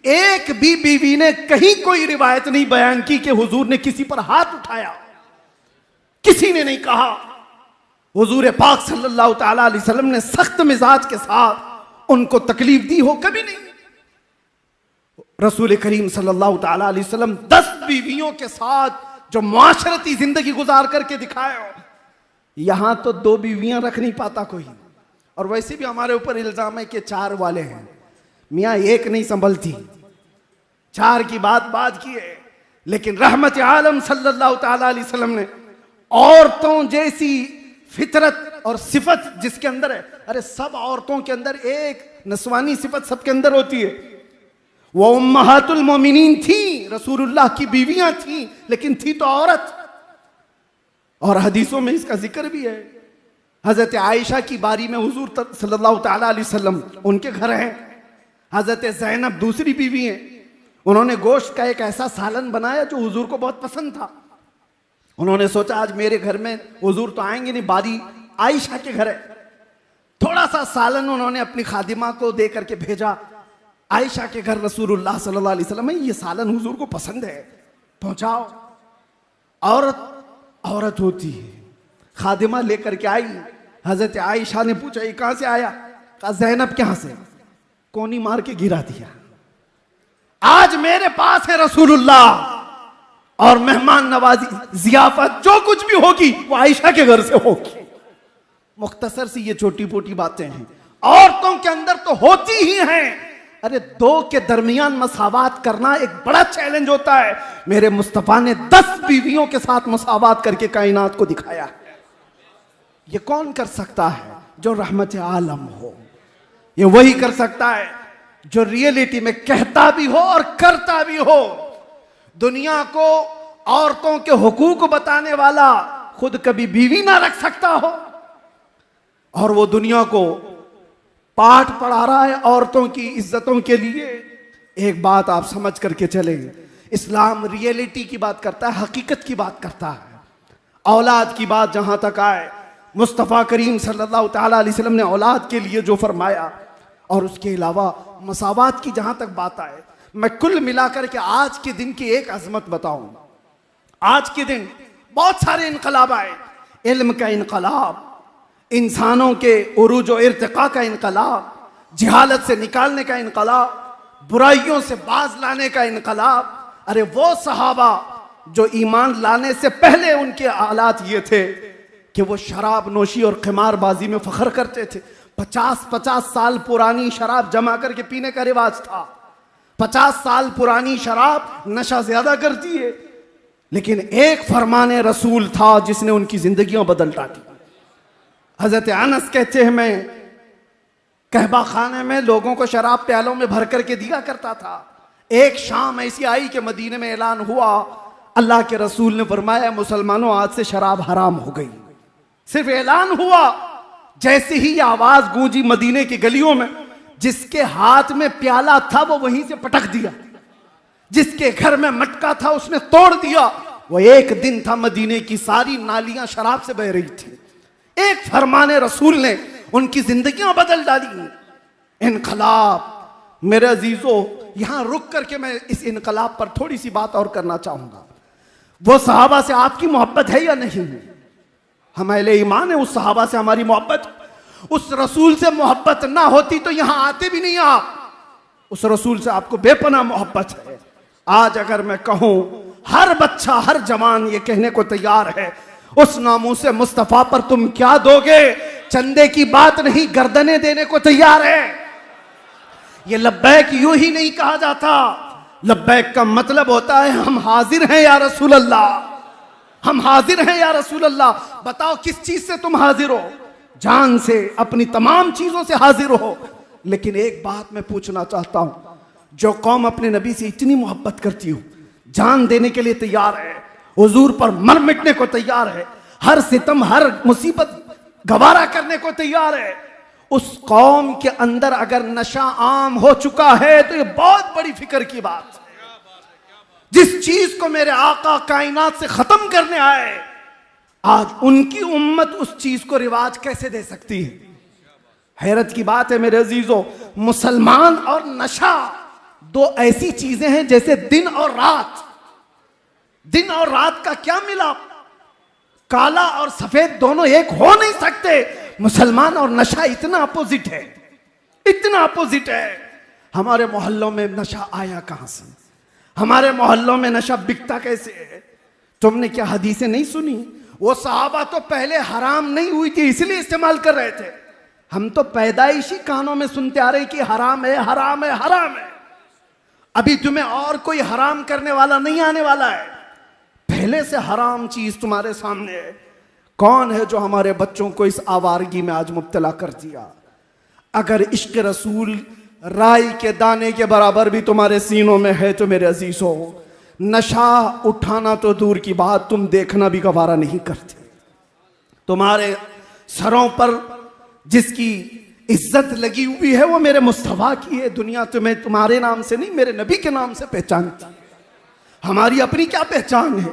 एक भी बीवी ने कहीं कोई रिवायत नहीं बयान की कि हुजूर ने किसी पर हाथ उठाया, किसी ने नहीं कहा। हुजूर पाक सल्लल्लाहु तआला अलैहि वसल्लम ने सख्त मिजाज के साथ उनको तकलीफ दी हो? कभी नहीं। रसूल करीम सल्लल्लाहु तआला अलैहि वसल्लम 10 बीवियों के साथ जो मुआशरती जिंदगी गुजार करके दिखाए हो, यहां तो 2 बीवियां रख नहीं पाता कोई। और वैसे भी हमारे ऊपर इल्जाम है कि 4 वाले हैं, मियां एक नहीं संभलती, 4 की बात की है। लेकिन रहमत आलम सल्लल्लाहु तआला अलैहि वसल्लम ने औरतों जैसी फितरत और सिफत जिसके अंदर है, अरे सब औरतों के अंदर एक नस्वानी सिफत सबके अंदर होती है। वो उम्महातुल मोमिनीन थी, रसूलुल्लाह की बीवियां थी, लेकिन थी तो औरत। और हदीसों में इसका जिक्र भी है। हजरत आयशा की बारी में हुजूर सल्लल्लाहु तआला अलैहि वसल्लम उनके घर हैं। हजरत ज़ैनब दूसरी बीवी हैं, उन्होंने गोश्त का एक ऐसा सालन बनाया जो हुजूर को बहुत पसंद था। उन्होंने सोचा आज मेरे घर में हुजूर तो आएंगे नहीं, बारी आयशा के घर है। थोड़ा सा सालन उन्होंने अपनी खादिमा को दे करके भेजा, आयशा के घर रसूलुल्लाह सल्लल्लाहु अलैहि वसल्लम, ये सालन हुजूर को पसंद है, पहुंचाओ। औरत होती है, खादिमा लेकर के आई। हजरत आयशा ने पूछा ये कहां से आया? कहा ज़ैनब के यहां से, कोनी मार के गिरा दिया। आज मेरे पास है रसूलुल्लाह, और मेहमान नवाजी जियाफत जो कुछ भी होगी वो आयशा के घर से होगी। मुख्तसर सी ये छोटी मोटी बातें हैं, औरतों के अंदर तो होती ही हैं। अरे 2 के दरमियान मसावात करना एक बड़ा चैलेंज होता है। मेरे मुस्तफा ने 10 बीवियों के साथ मसावात करके कायनात को दिखाया। ये कौन कर सकता है? जो रहमत आलम हो। ये वही कर सकता है जो रियलिटी में कहता भी हो और करता भी हो। दुनिया को औरतों के हुकूक बताने वाला खुद कभी बीवी ना रख सकता हो, और वो दुनिया को पाठ पढ़ा रहा है औरतों की इज्जतों के लिए। एक बात आप समझ करके चले, इस्लाम रियलिटी की बात करता है, हकीकत की बात करता है। औलाद की बात जहां तक आए, मुस्तफ़ा करीम सल्लल्लाहु ताला अलैहि वसल्लम ने औलाद के लिए जो फरमाया, और उसके अलावा मसावात की जहां तक बात आए, मैं कुल मिलाकर के आज के दिन की एक अजमत बताऊं। आज के दिन बहुत सारे इनकलाब आए, इल्म का इनकलाब, इंसानों के उरूज और इर्तिका का इनकलाब, जिहालत से निकालने का इनकलाब, बुराइयों से बाज लाने का इनकलाब। अरे वो सहाबा जो ईमान लाने से पहले उनके हालात ये थे कि वो शराब नोशी और क़िमारबाजी में फख्र करते थे। 50-50 साल पुरानी शराब जमा करके पीने का रिवाज था। 50 साल पुरानी शराब नशा ज्यादा करती है, लेकिन एक फरमाने रसूल था जिसने उनकी जिंदगियां बदल डाली। हजरत अनस कहते हैं, मैं कहबा खाने में लोगों को शराब प्यालों में भर करके दिया करता था। एक शाम ऐसी आई कि मदीने में ऐलान हुआ, अल्लाह के रसूल ने फरमाया, मुसलमानों आज से शराब हराम हो गई। सिर्फ ऐलान हुआ, जैसे ही ये आवाज गूंजी मदीने की गलियों में, जिसके हाथ में प्याला था वो वहीं से पटक दिया, जिसके घर में मटका था उसने तोड़ दिया। वो एक दिन था मदीने की सारी नालियां शराब से बह रही थी। एक फरमाने रसूल ने उनकी जिंदगियां बदल डाली। इनकलाब, मेरे अजीजों, यहां रुक करके मैं इस इनकलाब पर थोड़ी सी बात और करना चाहूंगा। वो सहाबा से आपकी मोहब्बत है या नहीं? हम अहले ईमान है, उस सहाबा से हमारी मोहब्बत, उस रसूल से मोहब्बत ना होती तो यहां आते भी नहीं आप। उस रसूल से आपको बेपनाह मोहब्बत है। आज अगर मैं कहूं, हर बच्चा हर जवान ये कहने को तैयार है, उस नामूसे मुस्तफा पर तुम क्या दोगे? चंदे की बात नहीं, गर्दनें देने को तैयार है। ये लब्बैक यूं ही नहीं कहा जाता। लब्बैक का मतलब होता है हम हाजिर हैं या रसूल अल्लाह, हम हाजिर हैं या रसूल अल्लाह। बताओ किस चीज से तुम हाजिर हो? जान से, अपनी तमाम चीजों से हाजिर हो। लेकिन एक बात मैं पूछना चाहता हूं, जो कौम अपने नबी से इतनी मोहब्बत करती हो, जान देने के लिए तैयार है, हुजूर पर मर मिटने को तैयार है, हर सितम हर मुसीबत गवारा करने को तैयार है, उस कौम के अंदर अगर नशा आम हो चुका है तो ये बहुत बड़ी फिक्र की बात है। जिस चीज को मेरे आका कायनात से खत्म करने आए, आज उनकी उम्मत उस चीज को रिवाज कैसे दे सकती है? हैरत की बात है मेरे अजीजों, मुसलमान और नशा दो ऐसी चीजें हैं जैसे दिन और रात। दिन और रात का क्या मिलाप? काला और सफेद दोनों एक हो नहीं सकते। मुसलमान और नशा इतना अपोजिट है, इतना अपोजिट है। हमारे मोहल्लों में नशा आया कहां से? हमारे मोहल्लों में नशा बिकता कैसे है? तुमने क्या हदीसें नहीं सुनी? वो सहाबा तो पहले हराम नहीं हुई थी इसलिए इस्तेमाल कर रहे थे। हम तो पैदाइशी कानों में सुनते आ रहे कि हराम है, हराम है, हराम है। अभी तुम्हें और कोई हराम करने वाला नहीं आने वाला है, पहले से हराम चीज तुम्हारे सामने है। कौन है जो हमारे बच्चों को इस आवारगी में आज मुब्तला कर दिया? अगर इश्क रसूल राई के दाने के बराबर भी तुम्हारे सीनों में है तो मेरे अजीजों, नशा उठाना तो दूर की बात, तुम देखना भी गवारा नहीं करते। तुम्हारे सरों पर जिसकी इज्जत लगी हुई है वो मेरे मुस्तफा की है। दुनिया तुम्हें तुम्हारे नाम से नहीं, मेरे नबी के नाम से पहचानती। हमारी अपनी क्या पहचान है?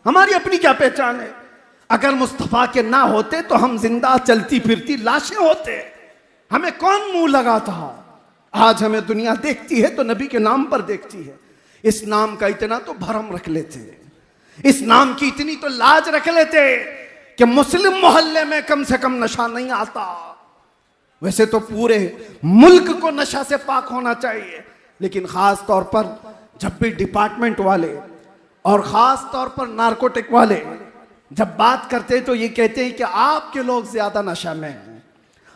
हमारी अपनी क्या पहचान है? अगर मुस्तफा के ना होते तो हम जिंदा चलती फिरती लाशें होते। हमें कौन मुंह लगाता? आज हमें दुनिया देखती है तो नबी के नाम पर देखती है। इस नाम का इतना तो भरम रख लेते, इस नाम की इतनी तो लाज रख लेते कि मुस्लिम मोहल्ले में कम से कम नशा नहीं आता। वैसे तो पूरे मुल्क को नशा से पाक होना चाहिए, लेकिन खास तौर पर जब भी डिपार्टमेंट वाले और खास तौर पर नारकोटिक वाले जब बात करते हैं तो ये कहते हैं कि आपके लोग ज्यादा नशा में हैं,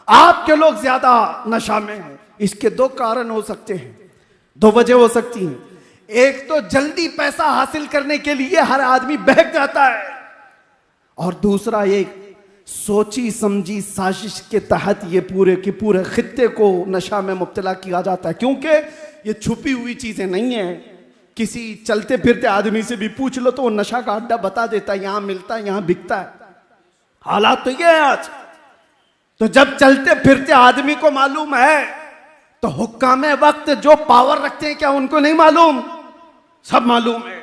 आपके लोग ज्यादा नशा में हैं। इसके दो कारण हो सकते हैं, दो वजह हो सकती हैं। एक तो जल्दी पैसा हासिल करने के लिए हर आदमी बहक जाता है, और दूसरा एक सोची समझी साजिश के तहत ये पूरे के पूरे खित्ते को नशा में मुब्तला किया जाता है। क्योंकि ये छुपी हुई चीजें नहीं है, किसी चलते फिरते आदमी से भी पूछ लो तो वो नशा का अड्डा बता देता है, यहां मिलता है, यहां बिकता है। हालात तो ये है आज। तो जब चलते फिरते आदमी को मालूम है तो हुक्काम वक्त जो पावर रखते हैं क्या उनको नहीं मालूम? सब मालूम है।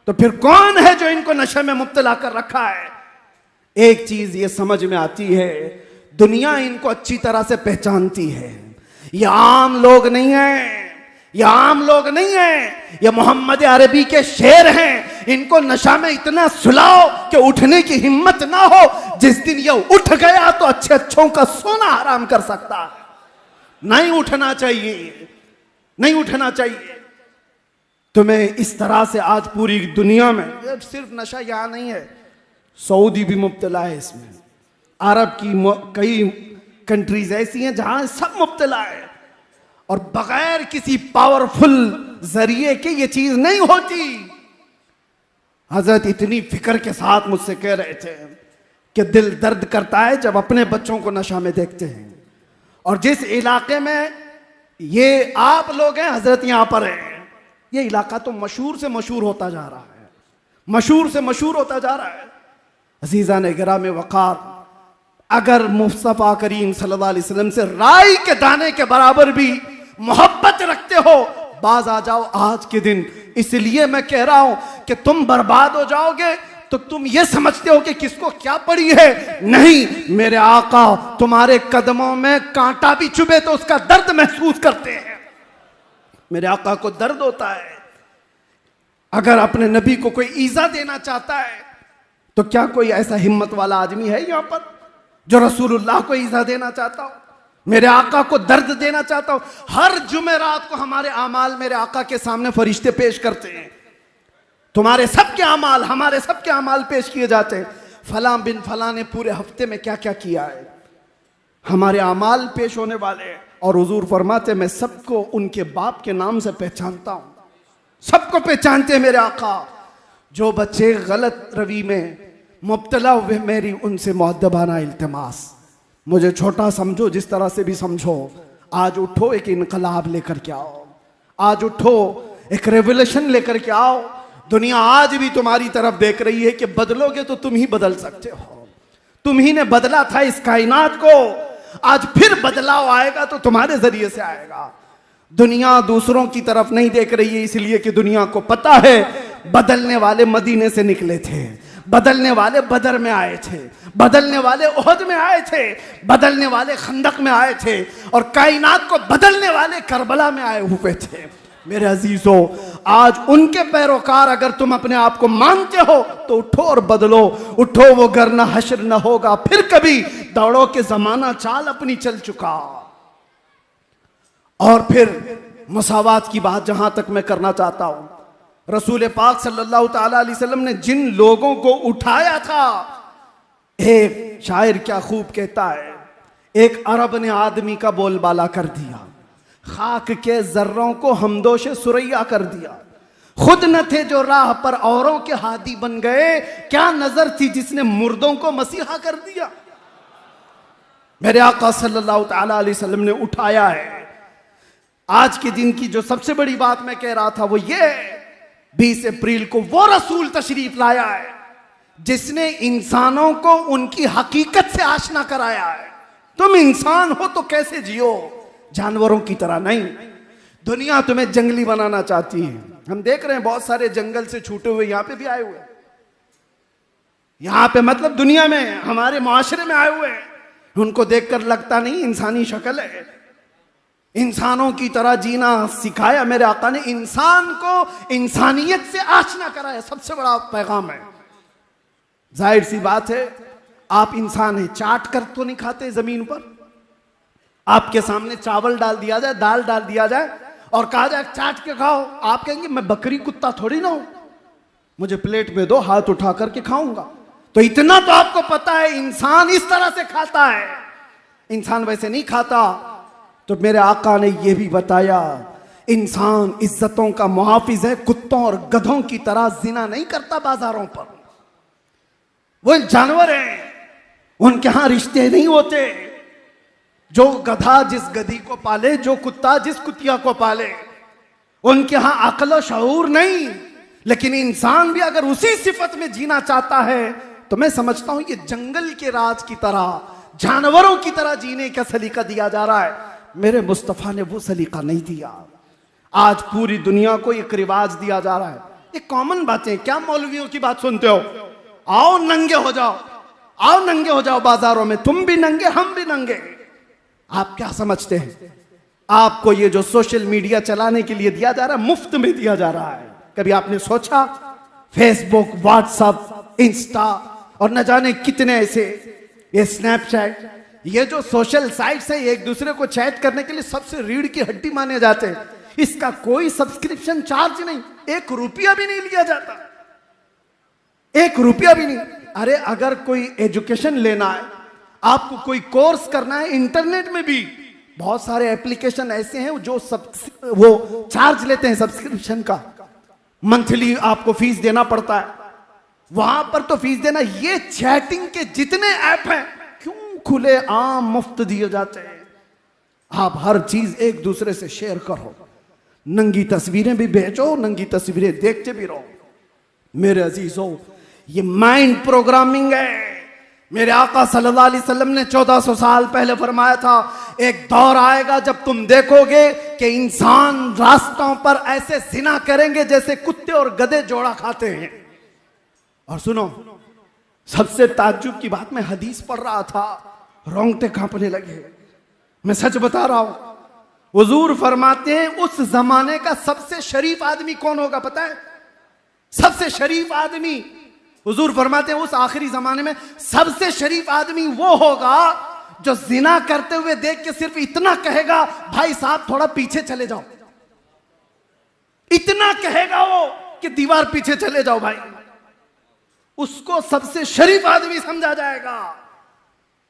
तो फिर कौन है जो इनको नशे में मुब्तला कर रखा है? एक चीज ये समझ में आती है, दुनिया इनको अच्छी तरह से पहचानती है। ये आम लोग नहीं है, ये आम लोग नहीं है, ये मोहम्मद अरबी के शेर हैं। इनको नशा में इतना सुलाओ कि उठने की हिम्मत ना हो। जिस दिन ये उठ गया तो अच्छे अच्छों का सोना हराम कर सकता है। नहीं उठना चाहिए, नहीं उठना चाहिए। तुम्हें इस तरह से आज पूरी दुनिया में, सिर्फ नशा यहां नहीं है, सऊदी भी मुब्तला है इसमें, अरब की कई कंट्रीज ऐसी हैं जहां सब मुब्तला है। और बगैर किसी पावरफुल जरिए के ये चीज नहीं होती। हजरत इतनी फिक्र के साथ मुझसे कह रहे थे कि दिल दर्द करता है जब अपने बच्चों को नशा में देखते हैं। और जिस इलाके में ये आप लोग हैं, हजरत यहां पर है, ये इलाका तो मशहूर से मशहूर होता जा रहा है, मशहूर से मशहूर होता जा रहा है। अजीजा ने गिराम वक़ार, अगर मुस्तफ़ा करीम सल्लल्लाहु अलैहि वसल्लम से राई के दाने के बराबर भी मोहब्बत रखते हो, बाज आ जाओ आज के दिन। इसलिए मैं कह रहा हूं कि तुम बर्बाद हो जाओगे तो तुम ये समझते हो कि किसको क्या पड़ी है। नहीं, मेरे आका तुम्हारे कदमों में कांटा भी चुभे तो उसका दर्द महसूस करते हैं। मेरे आका को दर्द होता है। अगर अपने नबी को कोई ईजा देना चाहता है तो क्या कोई ऐसा हिम्मत वाला आदमी है यहां पर जो रसूलुल्लाह को ईजा देना चाहता हो, मेरे आका को दर्द देना चाहता हो? हर जुमेरात को हमारे आमाल मेरे आका के सामने फरिश्ते पेश करते हैं। तुम्हारे सबके अमाल, हमारे सबके अमाल पेश किए जाते हैं। फला बिन फला ने पूरे हफ्ते में क्या क्या किया है, हमारे अमाल पेश होने वाले हैं। और हुजूर फरमाते, मैं सबको उनके बाप के नाम से पहचानता हूं, सबको पहचानते हैं मेरे आका। जो बच्चे गलत रवि में मुब्तला हुए, मेरी उनसे मुअद्दबाना इल्तिमास, मुझे छोटा समझो, जिस तरह से भी समझो, आज उठो, एक इनकलाब लेकर के आओ। आज उठो, एक रेवोल्यूशन लेकर के आओ। दुनिया आज भी तुम्हारी तरफ देख रही है कि बदलोगे तो तुम ही बदल सकते हो। तुम ही ने बदला था इस कायनात को, आज फिर बदलाव आएगा तो तुम्हारे जरिए से आएगा। दुनिया दूसरों की तरफ नहीं देख रही है, इसलिए कि दुनिया को पता है बदलने वाले मदीने से निकले थे, बदलने वाले बदर में आए थे, बदलने वाले ओहद में आए थे, बदलने वाले खंदक में आए थे, और कायनात को बदलने वाले करबला में आए हुए थे। मेरे अजीजों, आज उनके पैरोकार अगर तुम अपने आप को मानते हो तो उठो और बदलो। उठो, वो घर ना हश्र न होगा फिर कभी, दौड़ो के जमाना चाल अपनी चल चुका। और फिर मुसावात की बात जहां तक मैं करना चाहता हूं, रसूल पाक सल्लल्लाहु ताला अलैहि वसल्लम ने जिन लोगों को उठाया था, एक शायर क्या खूब कहता है, एक अरब ने आदमी का बोलबाला कर दिया, खाक के जर्रों को हमदोश सुरैया कर दिया। खुद न थे जो राह पर औरों के हादी बन गए, क्या नजर थी जिसने मुर्दों को मसीहा कर दिया। मेरे आका सल्लल्लाहु ताला अलैहि वसल्लम ने उठाया है। आज के दिन की जो सबसे बड़ी बात मैं कह रहा था वो ये, 20 अप्रैल को वो रसूल तशरीफ लाया है जिसने इंसानों को उनकी हकीकत से आशना कराया है। तुम इंसान हो तो कैसे जियो, जानवरों की तरह नहीं। दुनिया तुम्हें जंगली बनाना चाहती है। हम देख रहे हैं बहुत सारे जंगल से छूटे हुए यहां पे भी आए हुए हैं, यहां पे मतलब दुनिया में, हमारे मुआशरे में आए हुए हैं। उनको देखकर लगता नहीं इंसानी शक्ल है। इंसानों की तरह जीना सिखाया मेरे आका ने, इंसान को इंसानियत से आशना कराया। सबसे बड़ा पैगाम है। जाहिर सी बात है, आप इंसान हैं, चाट कर तो नहीं खाते जमीन पर। आपके सामने चावल डाल दिया जाए, दाल डाल दिया जाए और कहा जाए चाट के खाओ, आप कहेंगे मैं बकरी कुत्ता थोड़ी ना हूं, मुझे प्लेट में दो, हाथ उठा करके खाऊंगा। तो इतना तो आपको पता है इंसान इस तरह से खाता है, इंसान वैसे नहीं खाता। तो मेरे आका ने यह भी बताया, इंसान इज्जतों का मुहाफिज है, कुत्तों और गधों की तरह जिना नहीं करता बाजारों पर। वो जानवर हैं, उनके यहां रिश्ते नहीं होते। जो गधा जिस गधी को पाले, जो कुत्ता जिस कुतिया को पाले, उनके यहां अक्ल और शऊर नहीं। लेकिन इंसान भी अगर उसी सिफत में जीना चाहता है तो मैं समझता हूं ये जंगल के राज की तरह जानवरों की तरह जीने का सलीका दिया जा रहा है। मेरे मुस्तफ़ा ने वो सलीका नहीं दिया। आज पूरी दुनिया को एक रिवाज दिया जा रहा है। ये कॉमन बातें, क्या मौलवियों की बात सुनते हो? आओ नंगे हो जाओ, आओ नंगे हो जाओ बाजारों में, तुम भी नंगे हम भी नंगे। आप क्या समझते हैं? आपको ये जो सोशल मीडिया चलाने के लिए दिया जा रहा है, मुफ्त में दिया जा रहा है। कभी आपने सोचा फेसबुक, व्हाट्सएप, इंस्टा और न जाने कितने ऐसे, ये स्नैपचैट, ये जो सोशल साइट्स है, एक दूसरे को चैट करने के लिए सबसे रीढ़ की हड्डी माने जाते हैं। इसका कोई सब्सक्रिप्शन चार्ज नहीं, 1 रुपया भी नहीं लिया जाता, 1 रुपया भी नहीं। अरे अगर कोई एजुकेशन लेना है, आपको कोई कोर्स करना है, इंटरनेट में भी बहुत सारे एप्लीकेशन ऐसे हैं जो वो चार्ज लेते हैं सब्सक्रिप्शन का, मंथली आपको फीस देना पड़ता है। वहां पर तो फीस देना। ये चैटिंग के जितने ऐप हैं क्यों खुले आम मुफ्त दिए जाते हैं? आप हर चीज एक दूसरे से शेयर करो, नंगी तस्वीरें भी भेजो, नंगी तस्वीरें देखते भी रहो। मेरे अजीजों, ये माइंड प्रोग्रामिंग है। मेरे आका सल्लल्लाहु अलैहि वसल्लम ने 1400 साल पहले फरमाया था, एक दौर आएगा जब तुम देखोगे कि इंसान रास्तों पर ऐसे जिना करेंगे जैसे कुत्ते और गधे जोड़ा खाते हैं। और सुनो, सबसे ताज्जुब की बात, मैं हदीस पढ़ रहा था, रोंगटे कांपने लगे। मैं सच बता रहा हूं। हुजूर फरमाते हैं उस जमाने का सबसे शरीफ आदमी कौन होगा पता है? सबसे शरीफ आदमी, हुजूर फरमाते हैं उस आखिरी जमाने में सबसे शरीफ आदमी वो होगा जो जिना करते हुए देख के सिर्फ इतना कहेगा, भाई साहब थोड़ा पीछे चले जाओ। इतना कहेगा वो कि दीवार पीछे चले जाओ भाई, उसको सबसे शरीफ आदमी समझा जाएगा।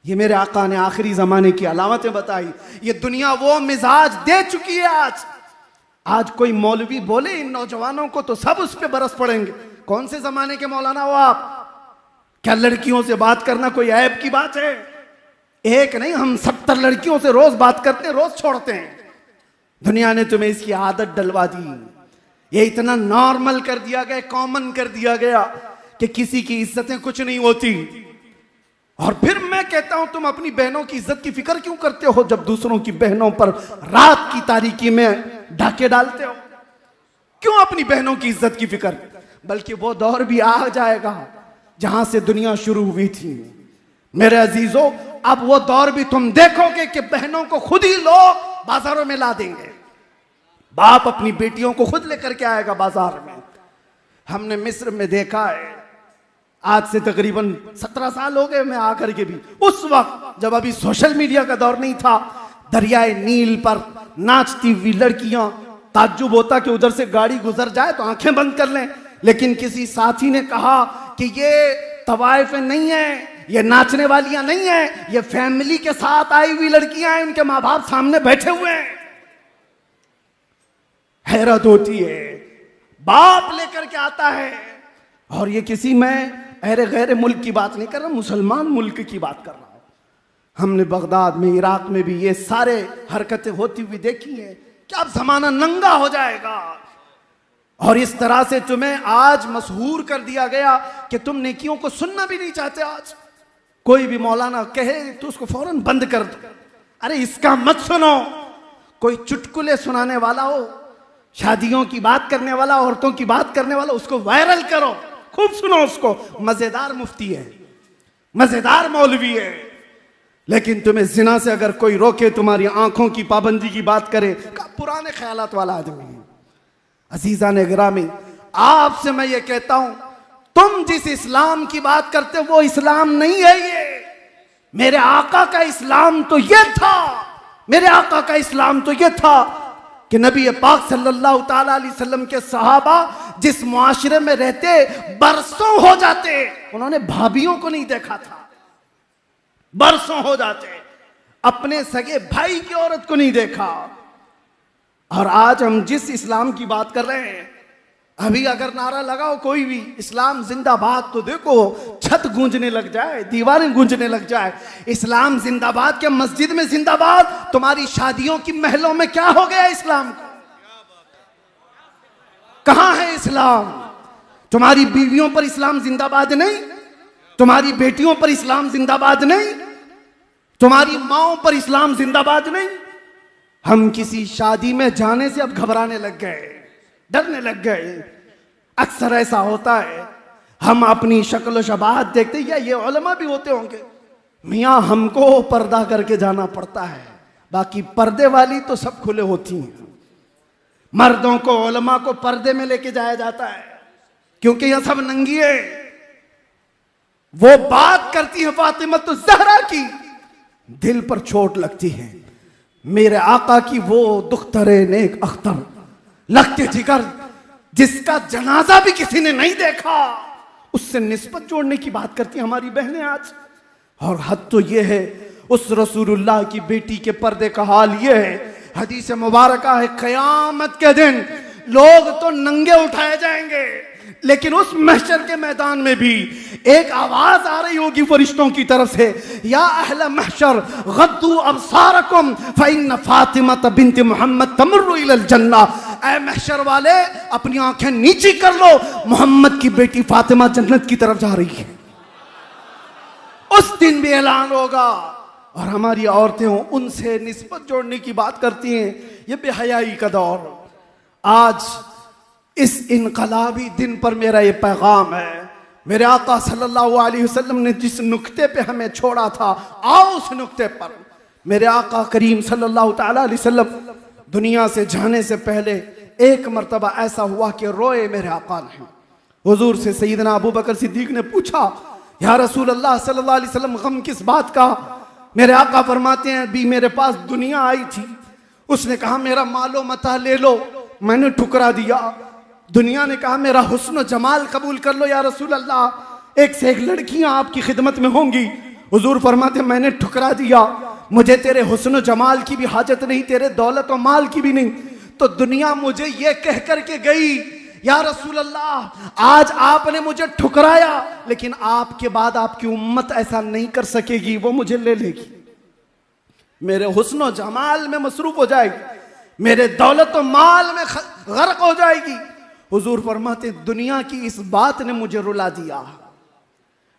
ये मेरे आका ने आखिरी जमाने की अलामतें बताई। ये दुनिया वो मिजाज दे चुकी है। आज कोई मौलवी बोले इन नौजवानों को तो सब उस पे बरस पड़ेंगे। कौन से जमाने के मौलाना हो आप? क्या लड़कियों से बात करना कोई ऐब की बात है? एक नहीं, हम 70 लड़कियों से रोज बात करते हैं, रोज छोड़ते हैं। दुनिया ने तुम्हें इसकी आदत डलवा दी। ये इतना नॉर्मल कर दिया गया, कॉमन कर दिया गया कि किसी की इज्जतें कुछ नहीं होती। और फिर मैं कहता हूं, तुम अपनी बहनों की इज्जत की फिक्र क्यों करते हो जब दूसरों की बहनों पर रात की तारीकी में डाके डालते हो? क्यों अपनी बहनों की इज्जत की फिक्र? बल्कि वो दौर भी आ जाएगा जहां से दुनिया शुरू हुई थी। मेरे अजीजों, अब वो दौर भी तुम देखोगे कि बहनों को खुद ही लोग बाजारों में ला देंगे। बाप अपनी बेटियों को खुद लेकर के आएगा बाजार में। हमने मिस्र में देखा है, आज से तकरीबन 17 साल हो गए मैं आकर के भी। उस वक्त जब अभी सोशल मीडिया का दौर नहीं था, दरियाए नील पर नाचती हुई लड़कियां, ताज्जुब होता कि उधर से गाड़ी गुजर जाए तो आंखें बंद कर लें। लेकिन किसी साथी ने कहा कि ये तवाइफ नहीं है, ये नाचने वालियां नहीं है, ये फैमिली के साथ आई हुई लड़कियां हैं, उनके माँ बाप सामने बैठे हुए हैं। हैरत होती है, बाप लेकर के आता है। और ये किसी, मैं अरे गैर मुल्क की बात नहीं कर रहा, मुसलमान मुल्क की बात कर रहा हूं। हमने बगदाद में, इराक में भी ये सारे हरकतें होती हुई देखी हैं। क्या अब जमाना नंगा हो जाएगा? और इस तरह से तुम्हें आज मशहूर कर दिया गया कि तुम नेकियों को सुनना भी नहीं चाहते। आज कोई भी मौलाना कहे तो उसको फौरन बंद कर दो। अरे इसका मत सुनो। कोई चुटकुले सुनाने वाला हो, शादियों की बात करने वाला, औरतों की बात करने वाला, उसको वायरल करो, खूब सुनो उसको। मजेदार मुफ्ती है, मजेदार मौलवी है। लेकिन तुम्हें जिना से अगर कोई रोके, तुम्हारी आंखों की पाबंदी की बात करे, पुराने ख्यालात वाला आदमी है। अजीजा ने गिरामी, आपसे मैं ये कहता हूं, तुम जिस इस्लाम की बात करते हो वो इस्लाम नहीं है। ये मेरे आका का इस्लाम तो ये था, मेरे आका का इस्लाम तो ये था कि नबी पाक सल्लल्लाहु ताला अलैहि वसल्लम के सहाबा जिस मुआशरे में रहते बरसों हो जाते, उन्होंने भाभियों को नहीं देखा था। बरसों हो जाते, अपने सगे भाई की औरत को नहीं देखा। और आज हम जिस इस्लाम की बात कर रहे हैं, अभी अगर नारा लगाओ कोई भी इस्लाम जिंदाबाद, तो देखो छत गूंजने लग जाए, दीवारें गूंजने लग जाए। इस्लाम जिंदाबाद के मस्जिद में जिंदाबाद, तुम्हारी शादियों की महलों में क्या हो गया इस्लाम को? कहां है इस्लाम? तुम्हारी बीवियों पर इस्लाम जिंदाबाद नहीं, तुम्हारी बेटियों पर इस्लाम जिंदाबाद नहीं। तुम्हारी माओ पर इस्लाम जिंदाबाद नहीं। हम किसी शादी में जाने से अब घबराने लग गए, डरने लग गए। अक्सर ऐसा होता है, हम अपनी शक्ल शबाहत देखते, या ये उलमा भी होते होंगे, मियाँ हमको पर्दा करके जाना पड़ता है, बाकी पर्दे वाली तो सब खुले होती हैं। मर्दों को, उलमा को पर्दे में लेके जाया जाता है क्योंकि यह सब नंगी है। वो बात करती है फातिमा तो ज़हरा की, दिल पर चोट लगती है। मेरे आका की वो दुख्तरे नेक अख्तर, लगते जिगर, जिसका जनाजा भी किसी ने नहीं देखा, उससे निस्बत जोड़ने की बात करती है हमारी बहनें आज। और हद तो ये है, उस रसूलुल्लाह की बेटी के पर्दे का हाल ये है, हदीस मुबारक है, क़यामत के दिन लोग तो नंगे उठाए जाएंगे, लेकिन उस महशर के मैदान में भी एक आवाज आ रही होगी फरिश्तों की तरफ से, या अहले महशर गद्दू अबसारकुम फइन्न फातिमा बिन्त मोहम्मद तमर्रु इलल जन्ना। ऐ महशर वाले, अपनी आंखें नीची कर लो, मोहम्मद की बेटी फातिमा जन्नत की तरफ जा रही है। उस दिन भी ऐलान होगा, और हमारी औरतें हों उनसे निस्बत जोड़ने की बात करती हैं। ये बेहयाई का दौर। आज इस इनकलाबी दिन पर मेरा ये पैगाम है, मेरे आका सल्लल्लाहु अलैहि वसल्लम ने जिस नुक्ते पे हमें छोड़ा था, आओ उस नुक्ते पर। मेरे आका करीम सल्लल्लाहु तआला अलैहि वसल्लम दुनिया से जाने से पहले एक मर्तबा ऐसा हुआ कि रोए मेरे आका ने। हुजूर से सैयदना अबू बकर सिद्दीक ने पूछा, या रसूल अल्लाह सल्लल्लाहु अलैहि वसल्लम, गम किस बात का? मेरे आका फरमाते हैं, भी मेरे पास दुनिया आई थी, उसने कहा मेरा मालो मता ले लो, मैंने ठुकरा दिया। दुनिया ने कहा मेरा हुस्न जमाल कबूल कर लो या रसूल अल्लाह, एक से एक लड़कियां आपकी खिदमत में होंगी। हुजूर फरमाते मैंने ठुकरा दिया, मुझे तेरे हुस्न जमाल की भी हाजत नहीं, तेरे दौलत और माल की भी नहीं। तो दुनिया मुझे ये कह करके गई, या रसूल अल्लाह, आज आपने मुझे ठुकराया, लेकिन आपके बाद आपकी उम्मत ऐसा नहीं कर सकेगी, वो मुझे ले लेगी, मेरे हुस्न और जमाल में मसरूफ हो जाएगी, मेरे दौलत और माल में गर्क हो जाएगी। हुजूर फरमाते दुनिया की इस बात ने मुझे रुला दिया,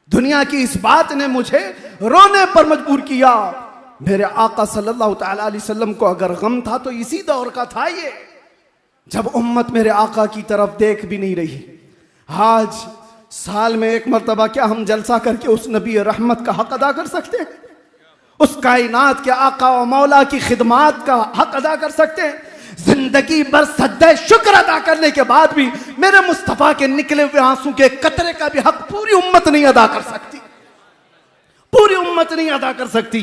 दुनिया की इस बात ने मुझे रोने पर मजबूर किया। मेरे आका सल्लल्लाहु तआला अलैहि वसल्लम को अगर गम था तो इसी दौर का था ये, जब उम्मत मेरे आका की तरफ देख भी नहीं रही। आज साल में एक मर्तबा क्या हम जलसा करके उस नबी रहमत का हक अदा कर सकते हैं? उस कायनात के आका और मौला की खिदमात का हक अदा कर सकते हैं? जिंदगी भर सज्जे शुक्र अदा करने के बाद भी मेरे मुस्तफा के निकले हुए आंसू के कतरे का भी हक पूरी उम्मत नहीं अदा कर सकती, पूरी उम्मत नहीं अदा कर सकती।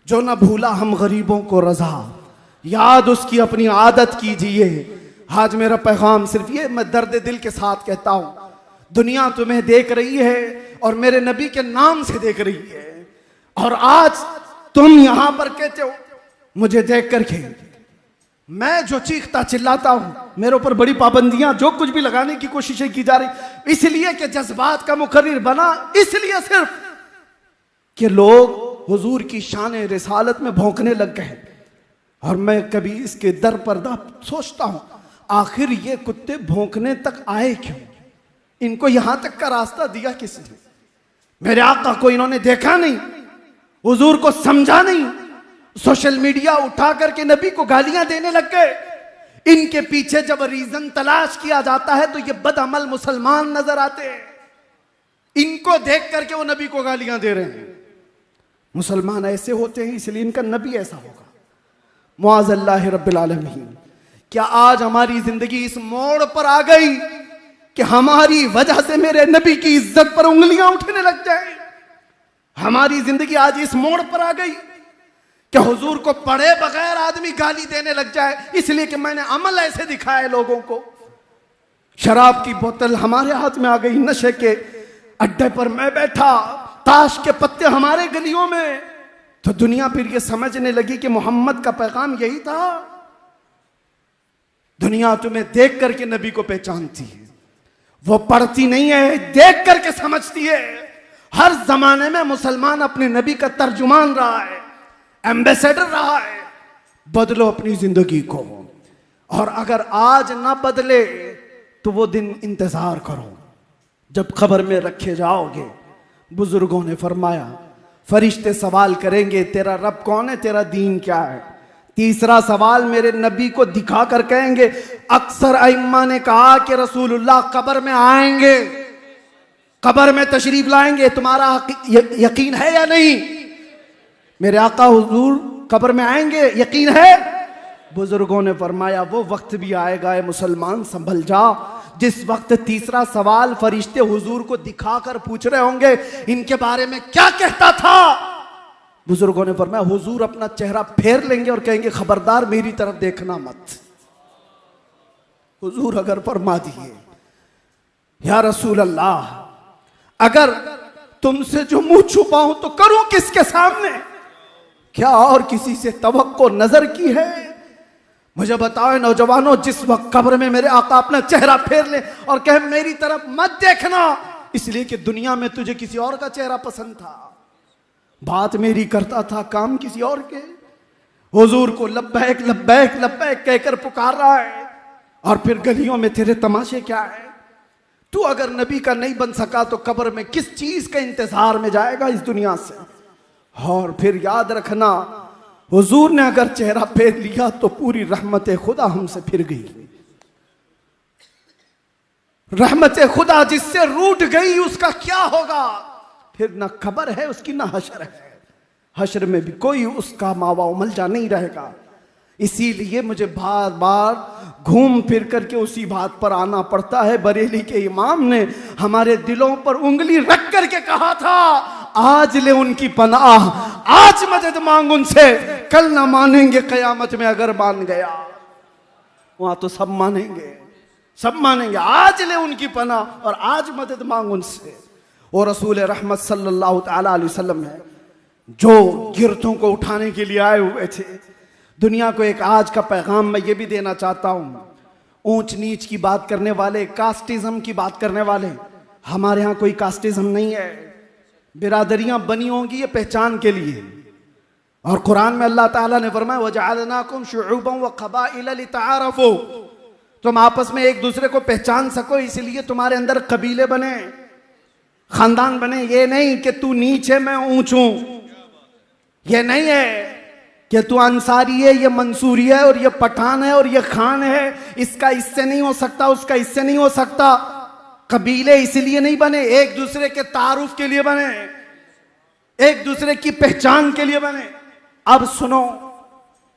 जो न भूला हम गरीबों को रजा, याद उसकी अपनी आदत कीजिए। आज मेरा पैगाम सिर्फ ये, मैं दर्द दिल के साथ कहता हूं, दुनिया तुम्हें देख रही है और मेरे नबी के नाम से देख रही है, और आज तुम यहां पर कहते हो मुझे देख करके मैं जो चीखता चिल्लाता हूं, मेरे ऊपर बड़ी पाबंदियां जो कुछ भी लगाने की कोशिशें की जा रही, इसलिए कि जज्बात का मुकर्रिर बना, इसलिए सिर्फ कि लोग हुजूर की शान रिसालत में भौंकने लग गए। और मैं कभी इसके दर पर्दा सोचता हूं, आखिर ये कुत्ते भौंकने तक आए क्यों? इनको यहां तक का रास्ता दिया किसने? मेरे आका को इन्होंने देखा नहीं, हुजूर को समझा नहीं, सोशल मीडिया उठा करके नबी को गालियां देने लग गए। इनके पीछे जब रीजन तलाश किया जाता है तो ये बदअमल मुसलमान नजर आते हैं, इनको देख करके वो नबी को गालियां दे रहे हैं। मुसलमान ऐसे होते हैं, इसलिए इनका नबी ऐसा होगा। मुआज़ल्लाहि रब्बिल आलमीन। क्या आज हमारी जिंदगी इस मोड़ पर आ गई कि हमारी वजह से मेरे नबी की इज्जत पर उंगलियां उठने लग जाए? हमारी जिंदगी आज इस मोड़ पर आ गई कि हुजूर को पढ़े बगैर आदमी गाली देने लग जाए, इसलिए कि मैंने अमल ऐसे दिखाए लोगों को। शराब की बोतल हमारे हाथ में आ गई, नशे के अड्डे पर मैं बैठा, ताश के पत्ते हमारे गलियों में, तो दुनिया फिर ये समझने लगी कि मोहम्मद का पैगाम यही था। दुनिया तुम्हें देख करके नबी को पहचानती है, वो पढ़ती नहीं है, देख करके समझती है। हर जमाने में मुसलमान अपने नबी का तर्जुमान रहा है, एम्बेसडर रहा है। बदलो अपनी जिंदगी को, और अगर आज ना बदले तो वो दिन इंतजार करो जब खबर में रखे जाओगे। बुजुर्गों ने फरमाया, फरिश्ते सवाल करेंगे तेरा रब कौन है, तेरा दीन क्या है। तीसरा सवाल मेरे नबी को दिखा कर कहेंगे। अक्सर अइम्मा ने कहा कि रसूलुल्लाह कब्र में आएंगे, कब्र में तशरीफ लाएंगे, तुम्हारा यकीन है या नहीं? मेरे आका हुजूर कब्र में आएंगे, यकीन है? बुजुर्गों ने फरमाया वो वक्त भी आएगा मुसलमान, संभल जा, जिस वक्त तीसरा सवाल फरिश्ते हुजूर को दिखाकर पूछ रहे होंगे इनके बारे में क्या कहता था। बुजुर्गों ने फरमाया हुजूर अपना चेहरा फेर लेंगे और कहेंगे खबरदार मेरी तरफ देखना मत। हुजूर अगर फरमा दिए या रसूल अल्लाह, अगर तुमसे जो मुंह छुपाऊं तो करूं किसके सामने? क्या और किसी से तवक्को नजर की है? मुझे बताओ नौजवानों, जिस वक्त कब्र में मेरे आका अपना चेहरा फेर ले और कहे मेरी तरफ मत देखना, इसलिए कि दुनिया में तुझे किसी और का चेहरा पसंद था, बात मेरी करता था, काम किसी और के। हुजूर को लब्बैक लब्बैक लब्बैक कहकर पुकार रहा है और फिर गलियों में तेरे तमाशे क्या है? तू अगर नबी का नहीं बन सका तो कब्र में किस चीज के इंतजार में जाएगा इस दुनिया से? और फिर याद रखना, हुजूर ने अगर चेहरा फेर लिया तो पूरी रहमत खुदा हमसे फिर गई। रहमत खुदा जिससे रूठ गई उसका क्या होगा? फिर ना खबर है उसकी ना हशर है, हशर में भी कोई उसका मावा उमलजा नहीं रहेगा। इसीलिए मुझे बार बार घूम फिर करके उसी बात पर आना पड़ता है। बरेली के इमाम ने हमारे दिलों पर उंगली रख करके कहा था आज ले उनकी पनाह, आज मदद मांग उनसे, कल ना मानेंगे कयामत में अगर मान गया। वहां तो सब मानेंगे, सब मानेंगे। आज ले उनकी पनाह और आज मदद मांग उनसे। और रसूल रहमत सल्लल्लाहु ताला अलैहि वसल्लम है जो गिरतों को उठाने के लिए आए हुए थे। दुनिया को एक आज का पैगाम मैं ये भी देना चाहता हूं। ऊंच नीच की बात करने वाले, कास्टिज्म की बात करने वाले, हमारे यहां कोई कास्टिज्म नहीं है। बिरादरियां बनी होंगी ये पहचान के लिए, और कुरान में अल्लाह ताला ने फरमाया वजअलनाकुम शुउबन व क़बाइल लितआरफू, तुम आपस में एक दूसरे को पहचान सको इसलिए तुम्हारे अंदर कबीले बने, खानदान बने। ये नहीं कि तू नीच है मैं ऊंच हूं, ये नहीं है कि तू अंसारी है ये मंसूरी है और ये पठान है और ये खान है, इसका इससे नहीं हो सकता, उसका इससे नहीं हो सकता। कबीले इसलिए नहीं बने, एक दूसरे के तारुफ के लिए बने, एक दूसरे की पहचान के लिए बने। अब सुनो,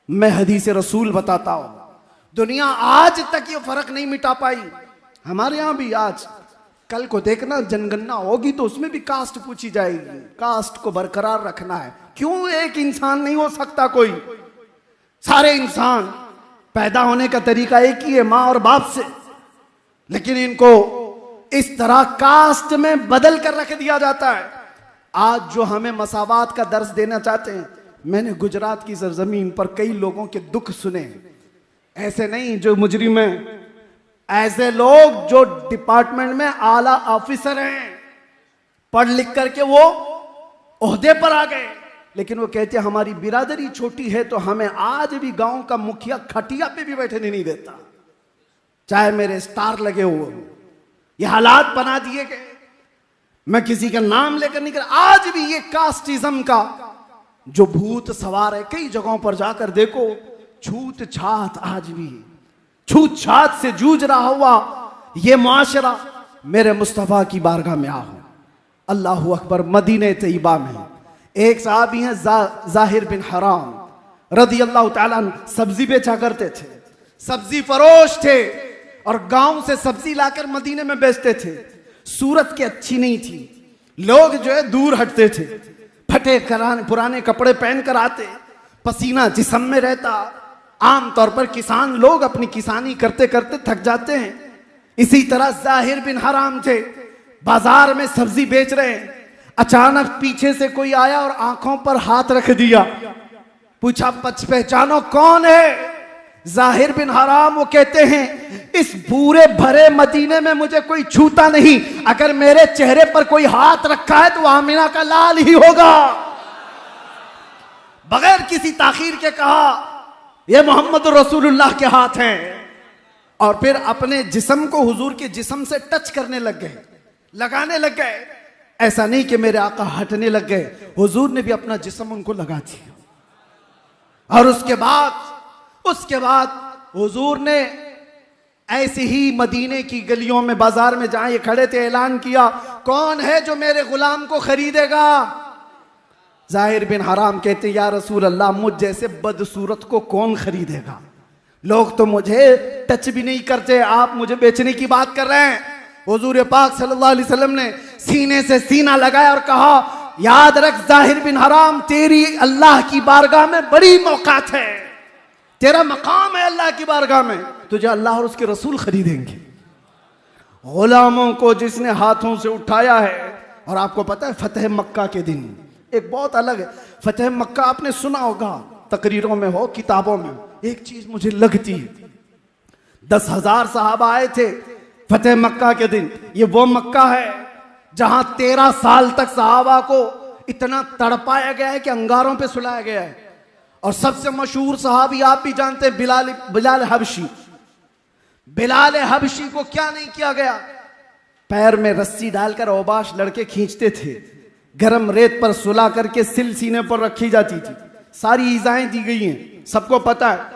मैं हदीस रसूल बताता हूं। दुनिया आज तक ये फर्क नहीं मिटा पाई, हमारे यहां भी आज कल को देखना जनगणना होगी तो उसमें भी कास्ट पूछी जाएगी। कास्ट को बरकरार रखना है। क्यों एक इंसान नहीं हो सकता कोई? सारे इंसान पैदा होने का तरीका एक ही है, मां और बाप से, लेकिन इनको इस तरह कास्ट में बदल कर रख दिया जाता है। आज जो हमें मसावात का दर्स देना चाहते हैं, मैंने गुजरात की सरजमीन पर कई लोगों के दुख सुने। ऐसे नहीं जो मुजरिम हैं, ऐसे लोग जो डिपार्टमेंट में आला ऑफिसर हैं, पढ़ लिख करके वो ओहदे पर आ गए, लेकिन वो कहते हैं हमारी बिरादरी छोटी है तो हमें आज भी गांव का मुखिया खटिया पे भी बैठने नहीं देता, चाहे मेरे स्टार लगे हुए। ये हालात बना दिए गए। मैं किसी का नाम लेकर नहीं कर, आज भी ये कास्टिज्म का जो भूत सवार है, कई जगहों पर जाकर देखो, छूत छात आज भी छूत छात से जूझ रहा हुआ ये मुआशरा। मेरे मुस्तफा की बारगाह में आओ, अल्लाहु अकबर। मदीने तैयबा में एक साहबी हैं जाहिर बिन हराम रदी अल्लाह ताला अन्हु, सब्जी बेचा करते थे, सब्जी फरोश थे और गांव से सब्जी लाकर मदीने में बेचते थे। सूरत की अच्छी नहीं थी, लोग जो है दूर हटते थे, फटे पुराने कपड़े पहनकर आते, पसीना जिस्म में रहता। आमतौर पर किसान लोग अपनी किसानी करते करते थक जाते हैं। इसी तरह जाहिर बिन हराम थे, बाजार में सब्जी बेच रहे हैं। अचानक पीछे से कोई आया और आंखों पर हाथ रख दिया, पूछा पहचानो कौन है? जाहिर बिन हराम वो कहते हैं इस पूरे भरे मदीने में मुझे कोई छूता नहीं, अगर मेरे चेहरे पर कोई हाथ रखा है तो आमिना का लाल ही होगा। बगैर किसी ताखीर के कहा ये मोहम्मद रसूलुल्लाह के हाथ हैं, और फिर अपने जिस्म को हुजूर के जिस्म से टच करने लग गए, लगाने लग गए। ऐसा नहीं कि मेरे आका हटने लग गए, हुजूर ने भी अपना जिस्म उनको लगा दिया। और उसके बाद हुजूर ने ऐसे ही मदीने की गलियों में, बाजार में जहां ये खड़े थे, ऐलान किया, कौन है जो मेरे गुलाम को खरीदेगा? जाहिर बिन हराम कहते, या रसूल अल्लाह, मुझ जैसे बदसूरत को कौन खरीदेगा? लोग तो मुझे टच भी नहीं करते, आप मुझे बेचने की बात कर रहे हैं। हुजूर पाक सल्लल्लाहु अलैहि वसल्लम ने सीने से सीना लगाया और कहा, याद रख जाहिर बिन हराम, तेरी अल्लाह की बारगाह में बड़ी मौकात है, तेरा मकाम है अल्लाह की बारगाह में, तुझे अल्लाह और उसके रसूल खरीदेंगे। गुलामों को जिसने हाथों से उठाया है, और आपको पता है फतेह मक्का के दिन एक बहुत अलग है। फतेह मक्का आपने सुना होगा, तकरीरों में हो, किताबों में। एक चीज मुझे लगती है, 10,000 सहाबा आए थे फतेह मक्का के दिन। ये वो मक्का है जहां 13 साल तक सहाबा को इतना तड़पाया गया है कि अंगारों पे सुलाया गया है। और सबसे मशहूर सहाबी आप भी जानते हैं, बिलाल हबशी। बिलाल हबशी को क्या नहीं किया गया? पैर में रस्सी डालकर औबाश लड़के खींचते थे, गरम रेत पर सुला करके सिल सीने पर रखी जाती थी। सारी ईजाएं दी गई हैं, सबको पता है।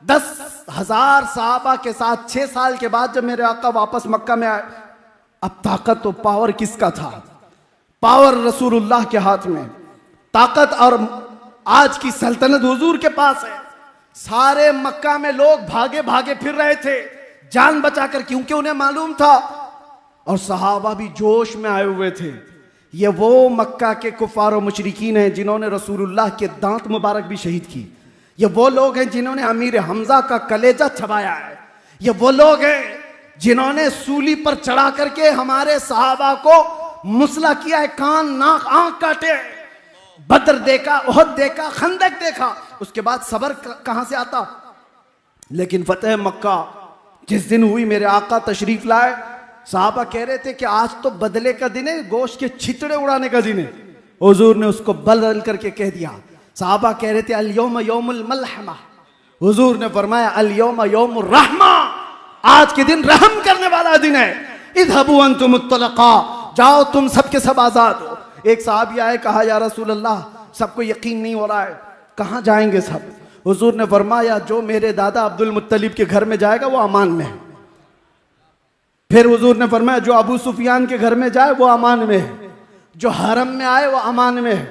10,000 सहाबा के साथ 6 साल के बाद जब मेरे आका वापस मक्का में आए, अब ताकत तो पावर किसका था? पावर रसूलुल्लाह के हाथ में, ताकत और आज की सल्तनत हुजूर के पास है। सारे मक्का में लोग भागे भागे फिर रहे थे जान बचाकर, क्योंकि उन्हें मालूम था, और सहाबा भी जोश में आए हुए थे। ये वो मक्का के कुफार और मुशरिकीन हैं जिन्होंने रसूलुल्लाह के दांत मुबारक भी शहीद की। ये वो लोग हैं जिन्होंने अमीर हमजा का कलेजा चबाया है। ये वो लोग हैं जिन्होंने सूली पर चढ़ा करके हमारे सहाबा को मुसला किया है, कान नाक आंख काटे। बदर देखा, उहद देखा, खंदक देखा, उसके बाद सबर कहां से आता? लेकिन फतेह मक्का जिस दिन हुई, मेरे आका तशरीफ लाए, साहबा कह रहे थे कि आज तो बदले का दिन है, गोश्त के छितड़े उड़ाने का दिन है। हुजूर ने उसको बदल करके कह दिया। साहबा कह रहे थे अल यौम यौमुल मलहमा, हुजूर ने फरमाया अल यौम यौमुर रहमा, आज के दिन रहम करने वाला दिन है। इज़हबू अंतुम तुलका, जाओ तुम सबके सब आजाद हो। एक साहबी आए, कहा या रसूल अल्लाह, सबको यकीन नहीं हो रहा है, कहां जाएंगे सब? हुजूर ने फरमाया जो मेरे दादा अब्दुल मुत्तलिब के घर में जाएगा वो अमान में है। फिर हुजूर ने फरमाया जो अबू सुफियान के घर में जाए वो अमान में है, जो हरम में आए वो अमान में है।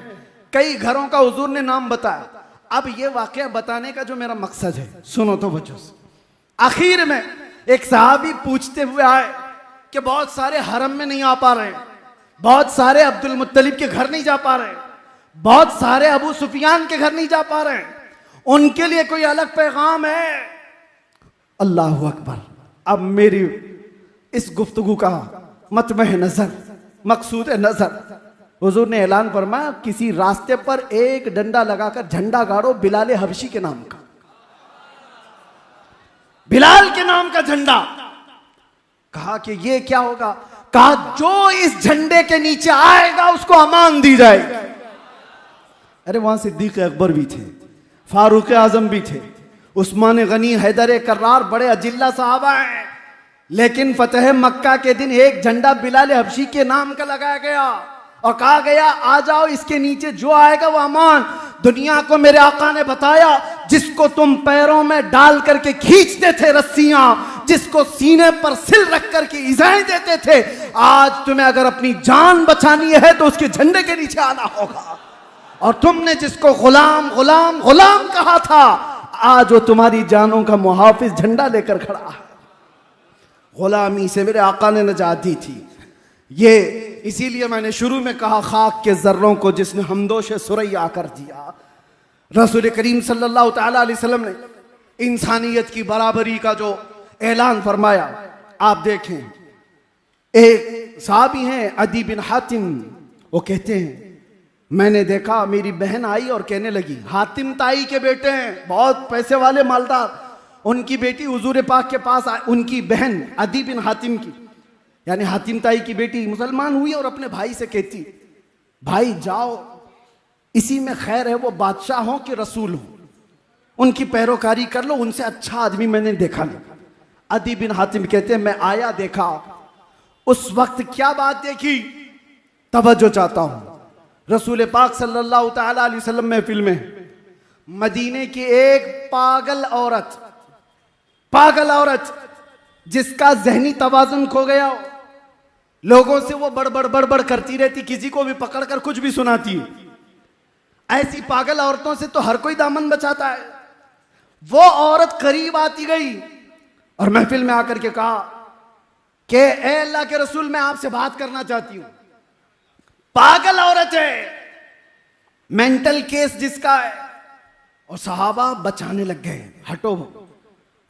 कई घरों का हुजूर ने नाम बताया। अब ये वाकया बताने का जो मेरा मकसद है, सुनो तो बच्चों। आखिर में एक सहाबी पूछते हुए आए कि बहुत सारे हरम में नहीं आ पा रहे, बहुत सारे अब्दुल मुत्तलिब के घर नहीं जा पा रहे, बहुत सारे अबू सुफियान के घर नहीं जा पा रहे, उनके लिए कोई अलग पैगाम है? अल्लाह अकबर। अब मेरी इस गुफ्तगू का मतमह नजर, मकसूद नजर, हुजूर ने ऐलान फरमाया किसी रास्ते पर एक डंडा लगाकर झंडा गाड़ो बिलाल हबशी के नाम का, बिलाल के नाम का झंडा। कहा कि ये क्या होगा? कहा जो इस झंडे के नीचे आएगा उसको अमान दी जाएगी। अरे वहां सिद्दीक अकबर भी थे, फारूक आजम भी थे, उस्मान गनी, हैदर कर्रार, बड़े अजिल्ला साहबा हैं। लेकिन फतेह मक्का के दिन एक झंडा बिलाल हबशी के नाम का लगाया गया और कहा गया आ जाओ, इसके नीचे जो आएगा वो अमान। दुनिया को मेरे आका ने बताया जिसको तुम पैरों में डाल करके खींचते थे रस्सियां, जिसको सीने पर सिल रख करके इजाएं देते थे, आज तुम्हें अगर अपनी जान बचानी है तो उसके झंडे के नीचे आना होगा। और तुमने जिसको गुलाम गुलाम गुलाम कहा था, आज वो तुम्हारी जानों का मुहाफिज झंडा लेकर खड़ा है। गुलामी से मेरे आका ने नजात दी थी। ये इसीलिए मैंने शुरू में कहा खाक के जर्रों को जिसने हमदोश सुरैया कर दिया। रसूल करीम सल्लल्लाहु तआला अलैहि वसल्लम ने इंसानियत की बराबरी का जो ऐलान फरमाया, आप देखें। एक साहबी हैं अदी बिन हातिम, वो कहते हैं मैंने देखा मेरी बहन आई और कहने लगी, हातिम ताई के बेटे हैं, बहुत पैसे वाले मालदार, उनकी बेटी हुजूर पाक के पास उनकी बहन अदी बिन हातिम की, यानी हातिम ताई की बेटी मुसलमान हुई और अपने भाई से कहती, भाई जाओ, इसी में खैर है, वो बादशाह हो कि रसूल हो, उनकी पैरोकारी कर लो, उनसे अच्छा आदमी मैंने देखा नहीं। अदी बिन हातिम कहते हैं मैं आया, देखा, उस वक्त क्या बात देखी, तवज्जो चाहता हूं। रसूल पाक सल्लल्लाहु तआला अलैहि वसल्लम महफिल में मदीने की एक पागल औरत जिसका जहनी तवाजुन खो गया हो, लोगों से वो बड़बड़ करती रहती, किसी को भी पकड़कर कुछ भी सुनाती। ऐसी पागल औरतों से तो हर कोई दामन बचाता है। वो औरत करीब आती गई और महफिल में आकर के कहा कि ए अल्लाह के रसूल, मैं आपसे बात करना चाहती हूं। पागल औरत है, मेंटल केस जिसका है। और सहाबा बचाने लग गए, हटो।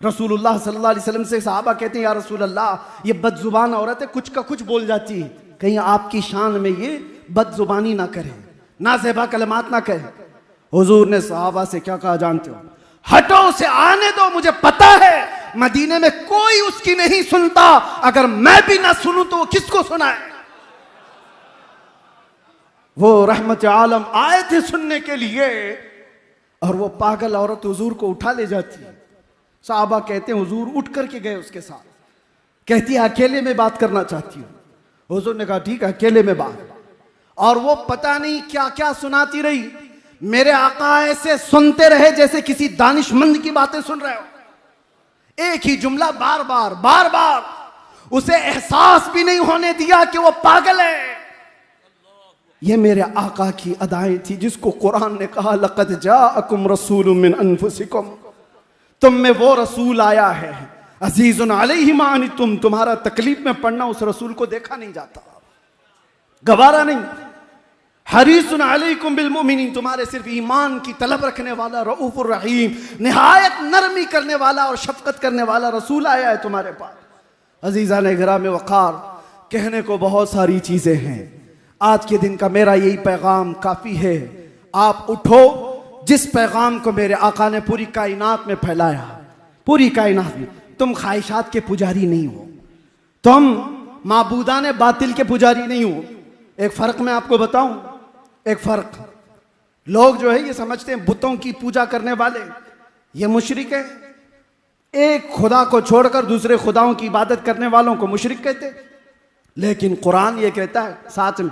रसूलुल्लाह सल्लल्लाहु अलैहि वसल्लम से सहाबा कहते हैं, या रसूल अल्लाह, ये बदजुबान औरत है, कुछ का कुछ बोल जाती है, कहीं आपकी शान में ये बदजुबानी ना करे, नाज़ेबा कलमात ना कहे। हुजूर ने सहाबा से क्या कहा जानते हो? हटो, उसे आने दो, मुझे पता है मदीने में कोई उसकी नहीं सुनता, अगर मैं भी ना सुनूं तो वो किसको सुनाए? वो रहमत आलम आए थे सुनने के लिए, और वो पागल औरत हुजूर को उठा ले जाती है। साहबा कहते हैं हुजूर उठ करके गए उसके साथ, कहती है अकेले में बात करना चाहती हूँ। हुजूर ने कहा ठीक है, अकेले में बात। और वो पता नहीं क्या क्या सुनाती रही। मेरे आका ऐसे सुनते रहे जैसे किसी दानिशमंद की बातें सुन रहे हो। एक ही जुमला बार बार उसे एहसास भी नहीं होने दिया कि वो पागल है। ये मेरे आका की अदाएं थी जिसको कुरान ने कहा लक़द जाअकुम रसूलुम मिन अनफुसिकुम, तुम में वो रसूल आया है अजीजुन अलैहि मा अनितुम, तुम्हारा तकलीफ में पड़ना उस रसूल को देखा नहीं जाता, गवारा नहीं। हरीसुन अलैकुम बिल मुमिनीन, तुम्हारे सिर्फ ईमान की तलब रखने वाला, रऊफुर रहीम, निहायत नरमी करने वाला और शफकत करने वाला रसूल आया है तुम्हारे पास। अजीज़ान गिराम वक़ार, कहने को बहुत सारी चीजें हैं, आज के दिन का मेरा यही पैगाम काफी है। आप उठो, जिस पैगाम को मेरे आका ने पूरी कायनात में फैलाया, पूरी कायनात में। तुम ख्वाहिशात के पुजारी नहीं हो, तुम माबूदाने बातिल के पुजारी नहीं हो। एक फर्क मैं आपको बताऊं, एक फर्क, लोग जो है ये समझते हैं बुतों की पूजा करने वाले ये मुशरिक है, एक खुदा को छोड़कर दूसरे खुदाओं की इबादत करने वालों को मुशरिक कहते। लेकिन कुरान ये कहता है साथ में,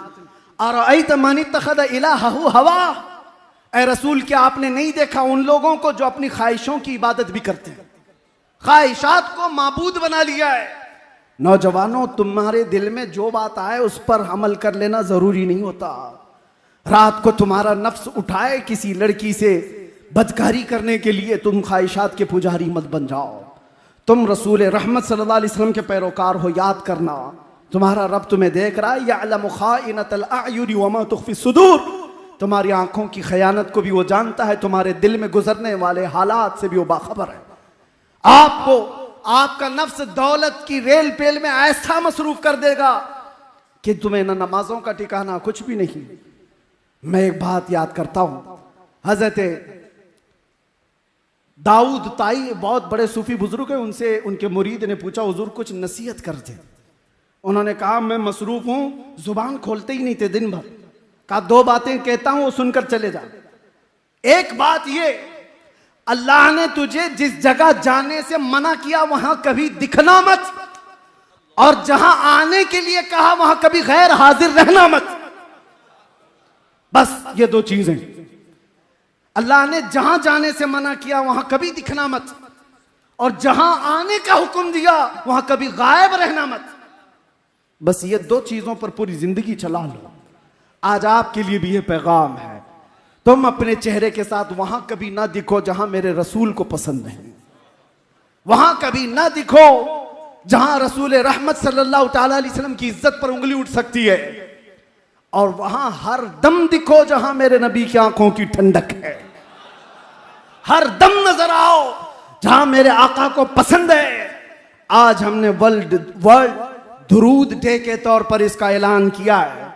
अरअयत मन इत्तखज़ इलाहहु हवा, ऐ रसूल क्या आपने नहीं देखा उन लोगों को जो अपनी ख्वाहिशों की इबादत भी करते हैं, ख्वाहिशात को माबूद बना लिया है। नौजवानों, तुम्हारे दिल में जो बात आए उस पर अमल कर लेना जरूरी नहीं होता। रात को तुम्हारा नफ्स उठाए किसी लड़की से बदकारी करने के लिए, तुम ख्वाहिशात के पुजारी मत बन जाओ। तुम रसूल रहमत सल्लल्लाहु अलैहि वसल्लम के पैरोकार हो, याद करना तुम्हारा रब तुम्हें देख रहा है। यअलमु खाइनतल अयुनि वमा तुख्फी सुदूर, तुम्हारी आंखों की खयानत को भी वो जानता है, तुम्हारे दिल में गुजरने वाले हालात से भी वो बाखबर है। आपको आपका नफ्स दौलत की रेल पेल में ऐसा मसरूफ कर देगा कि तुम्हें ना नमाजों का ठिकाना कुछ भी नहीं। मैं एक बात याद करता हूं, हजरत दाऊद ताई बहुत बड़े सूफी बुजुर्ग हैं, उनसे उनके मुरीद ने पूछा हुजूर कुछ नसीहत कर दे। उन्होंने कहा मैं मसरूफ हूं, जुबान खोलते ही नहीं थे दिन भर। कहा दो बातें कहता हूं वो सुनकर चले जा। एक बात ये, अल्लाह ने तुझे जिस जगह जाने से मना किया वहां कभी दिखना मत, और जहां आने के लिए कहा वहां कभी गैर हाजिर रहना मत। बस ये दो चीजें। अल्लाह ने जहां जाने से मना किया वहां कभी दिखना मत, और जहां आने का हुक्म दिया वहां कभी गायब रहना मत। बस ये दो चीजों पर पूरी जिंदगी चला लो। आज आपके लिए भी ये पैगाम है, तुम अपने चेहरे के साथ वहां कभी ना दिखो जहां मेरे रसूल को पसंद नहीं, वहां कभी ना दिखो जहां रसूल रहमत सल्लल्लाहु तआला अलैहि वसल्लम की इज्जत पर उंगली उठ सकती है, और वहां हर दम दिखो जहां मेरे नबी की आंखों की ठंडक है। हर दम नजर आओ जहां मेरे आका को पसंद है। आज हमने वर्ल्ड दुरूद डे के तौर पर इसका ऐलान किया है।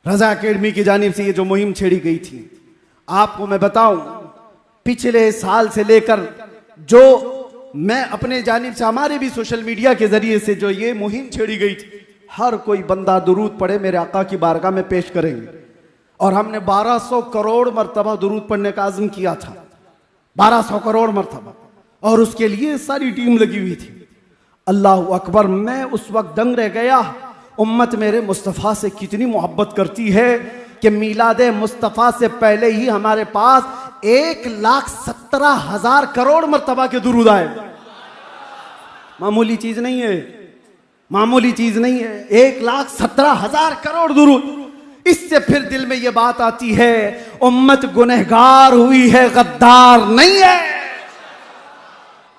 रजा अकेडमी की जानिब से ये जो मुहिम छेड़ी गई थी, आपको मैं बताऊं, पिछले साल से लेकर जो मैं अपने जानिब से, हमारे भी सोशल मीडिया के जरिए से जो ये मुहिम छेड़ी गई थी, हर कोई बंदा दुरूद पढ़े मेरे आका की बारगाह में पेश करेंगे। और हमने 1200 करोड़ मरतबा दुरूद पढ़ने का आज़म किया था, 1200 करोड़ मरतबा, और उसके लिए सारी टीम लगी हुई थी। अल्लाह अकबर, मैं उस वक्त दंग रह गया। उम्मत मेरे मुस्तफ़ा से कितनी मोहब्बत करती है कि मीलाद मुस्तफ़ा से पहले ही हमारे पास 1,17,000 करोड़ मर्तबा के दुरूद आए। मामूली चीज नहीं है, मामूली चीज नहीं है। 1,17,000 करोड़ दुरूद। इससे फिर दिल में यह बात आती है, उम्मत गुनहगार हुई है, गद्दार नहीं है।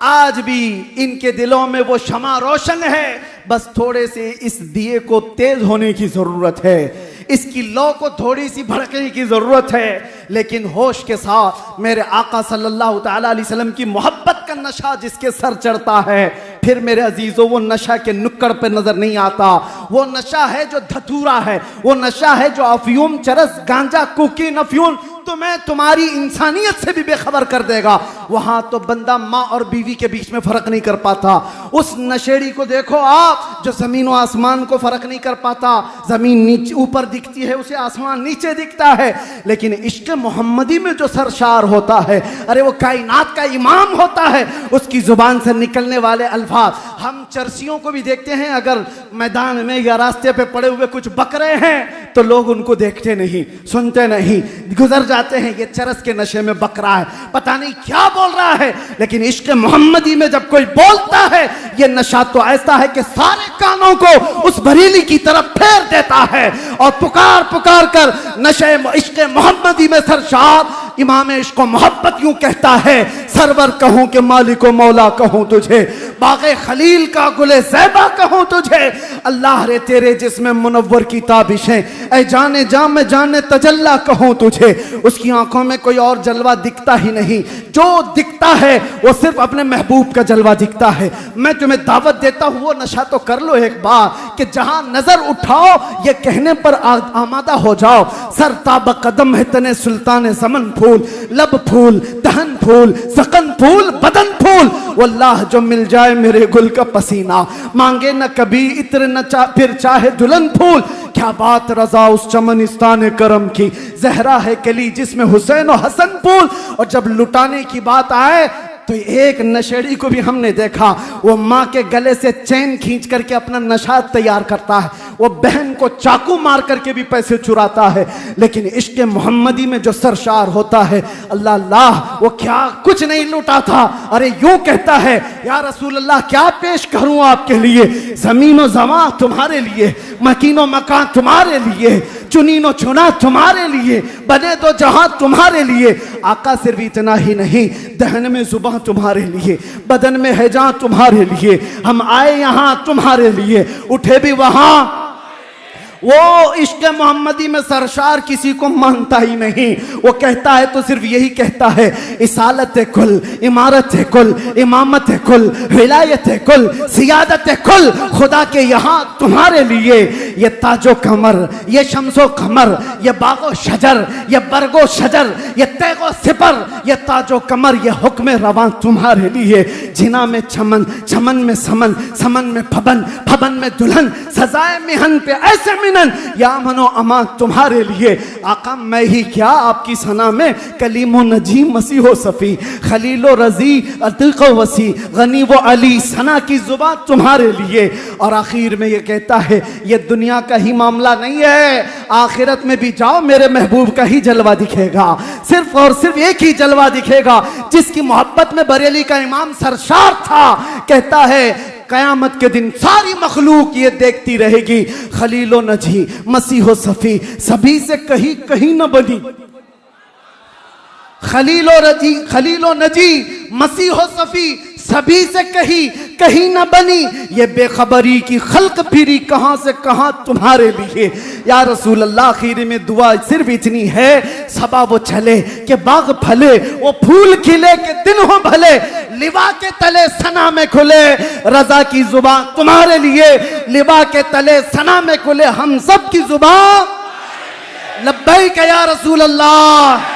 आज भी इनके दिलों में वो शमा रोशन है, बस थोड़े से इस दिए को तेज होने की जरूरत है, इसकी लौ को थोड़ी सी भड़कने की जरूरत है। लेकिन होश के साथ मेरे आका सल्लल्लाहु ताला अलैहि वसल्लम की मोहब्बत का नशा जिसके सर चढ़ता है, फिर मेरे अजीजों वो नशा के नुक्कड़ पे नजर नहीं आता। वो नशा है जो धतूरा है, वो नशा है जो अफयूम, चरस, गांजा, कुकी, अफयूम तुम्हें तुम्हारी इंसानियत से भी बेखबर कर देगा। वहां तो बंदा माँ और बीवी के बीच में फर्क नहीं कर पाता। उस नशेड़ी को देखो आप जो जमीन और आसमान को फर्क नहीं कर पाता। जमीन नीचे ऊपर दिखती है उसे, आसमान नीचे दिखता है। लेकिन इश्क मोहम्मदी में जो सरशार होता है, अरे वो कायनात का इमाम होता है। उसकी जुबान से निकलने वाले अल्फाज, हम चरसियों को भी देखते हैं, अगर मैदान में या रास्ते पे पड़े हुए कुछ बकरे हैं तो लोग उनको देखते नहीं, सुनते नहीं, गुजर जाते हैं, ये चरस के नशे में बकरा है, पता नहीं क्या बोल रहा है। लेकिन इश्क मोहम्मदी में जब कोई बोलता है, ये नशा तो ऐसा है कि सारे कानों को उस बरेली की तरफ फेर देता है और पुकार पुकार कर नशे इश्क मोहम्मदी में सरशार इमाम इश्क मोहब्बत यूं कहता है, सरवर कहूं कि मालिक मौला कहूं तुझे, बाग़े खलील का गुले ज़ैबा कहूं तुझे, अल्लाह रे तेरे जिस्म मुनव्वर की ताबिशें, ऐ जाने जा मैं जाने तजल्ला कहूं तुझे। उसकी आंखों में कोई और जलवा दिखता ही नहीं, जो दिखता है वो सिर्फ अपने महबूब का जलवा दिखता है। मैं तुम्हें दावत देता हूं, वो नशा तो कर लो एक बार कि जहां नजर उठाओ ये कहने पर आमादा हो जाओ, सर ताब कदम है तने सुल्तान ज़मन फूल, लब फूल, दहन फूल, सकन फूल, बदन फूल, वल्लाह जो मिल जाए मेरे गुल का पसीना, मांगे न कभी इत्र न फिर चाहे दुल्हन फूल। क्या बात रजा उस चमनिस्तान करम की, जहरा है कली जिसमें हुसैन और हसन फूल। और जब लुटाने की बात आए तो एक नशेड़ी को भी हमने देखा, वो माँ के गले से चैन खींच करके अपना नशा तैयार करता है, वो बहन को चाकू मार करके भी पैसे चुराता है। लेकिन इश्क मोहम्मदी में जो सरशार होता है, अल्लाह अल्लाह, वो क्या कुछ नहीं लूटा था। अरे यूं कहता है, या रसूल अल्लाह क्या पेश करूं आपके लिए, जमीनो जमा तुम्हारे लिए, मकीनो मकान तुम्हारे लिए, चुनीनो चुना तुम्हारे लिए, बने दो जहां तुम्हारे लिए। आका सिर्फ इतना ही नहीं, दहन में जुबान तुम्हारे लिए, बदन में है जान तुम्हारे लिए, हम आए यहां तुम्हारे लिए, उठे भी वहां। वो इश्क मोहम्मदी में सरशार किसी को मानता ही नहीं। वो कहता है तो सिर्फ यही कहता है, इसालत कुल, इमारत कुल, इमामत कुल, विलायत कुल, सियादत कुल, खुदा के यहाँ तुम्हारे लिए। ये ताजो कमर, ये शम्सो कमर, ये बागो शजर, ये बरगो शजर, ये तैगो सिपर, ये ताजो कमर, ये हुक्म रवां तुम्हारे लिए। जिना में चमन, चमन में समन, समन में फबन, फबन में दुल्हन, सजाए मिहन पे ऐसे या मनो अमा तुम्हारे लिए। आका मैं ही क्या आपकी सना में कलीमो नजी मसीहो सफ़ी, खलीलो रजी अतिक़ो वसी, गनी वो अली, सना की जुबान तुम्हारे लिए। और आखिर में ये कहता है, ये दुनिया का ही मामला नहीं है, आखिरत में भी जाओ मेरे महबूब का ही जलवा दिखेगा। सिर्फ और सिर्फ एक ही जलवा दिखेगा जिसकी मोहब्बत में बरेली का इमाम सरशार था। कहता है कयामत के दिन सारी मखलूक ये देखती रहेगी, खलीलो नजी मसीहो सफ़ी, सभी से कहीं कहीं न बनी, खलीलो नजी मसीहो सफ़ी, सभी से कहीं कहीं न बनी। ये बेखबरी की खल्क फिरी कहां से कहां तुम्हारे लिए। या रसूल अल्लाह आखिर में दुआ सिर्फ इतनी है, सबा वो चले कि बाग फले, वो फूल खिले के दिन हो भले, लिवा के तले सना में खुले, रजा की जुबान तुम्हारे लिए, लिवा के तले सना में खुले हम सब की जुबान लब्बैक या रसूल अल्लाह।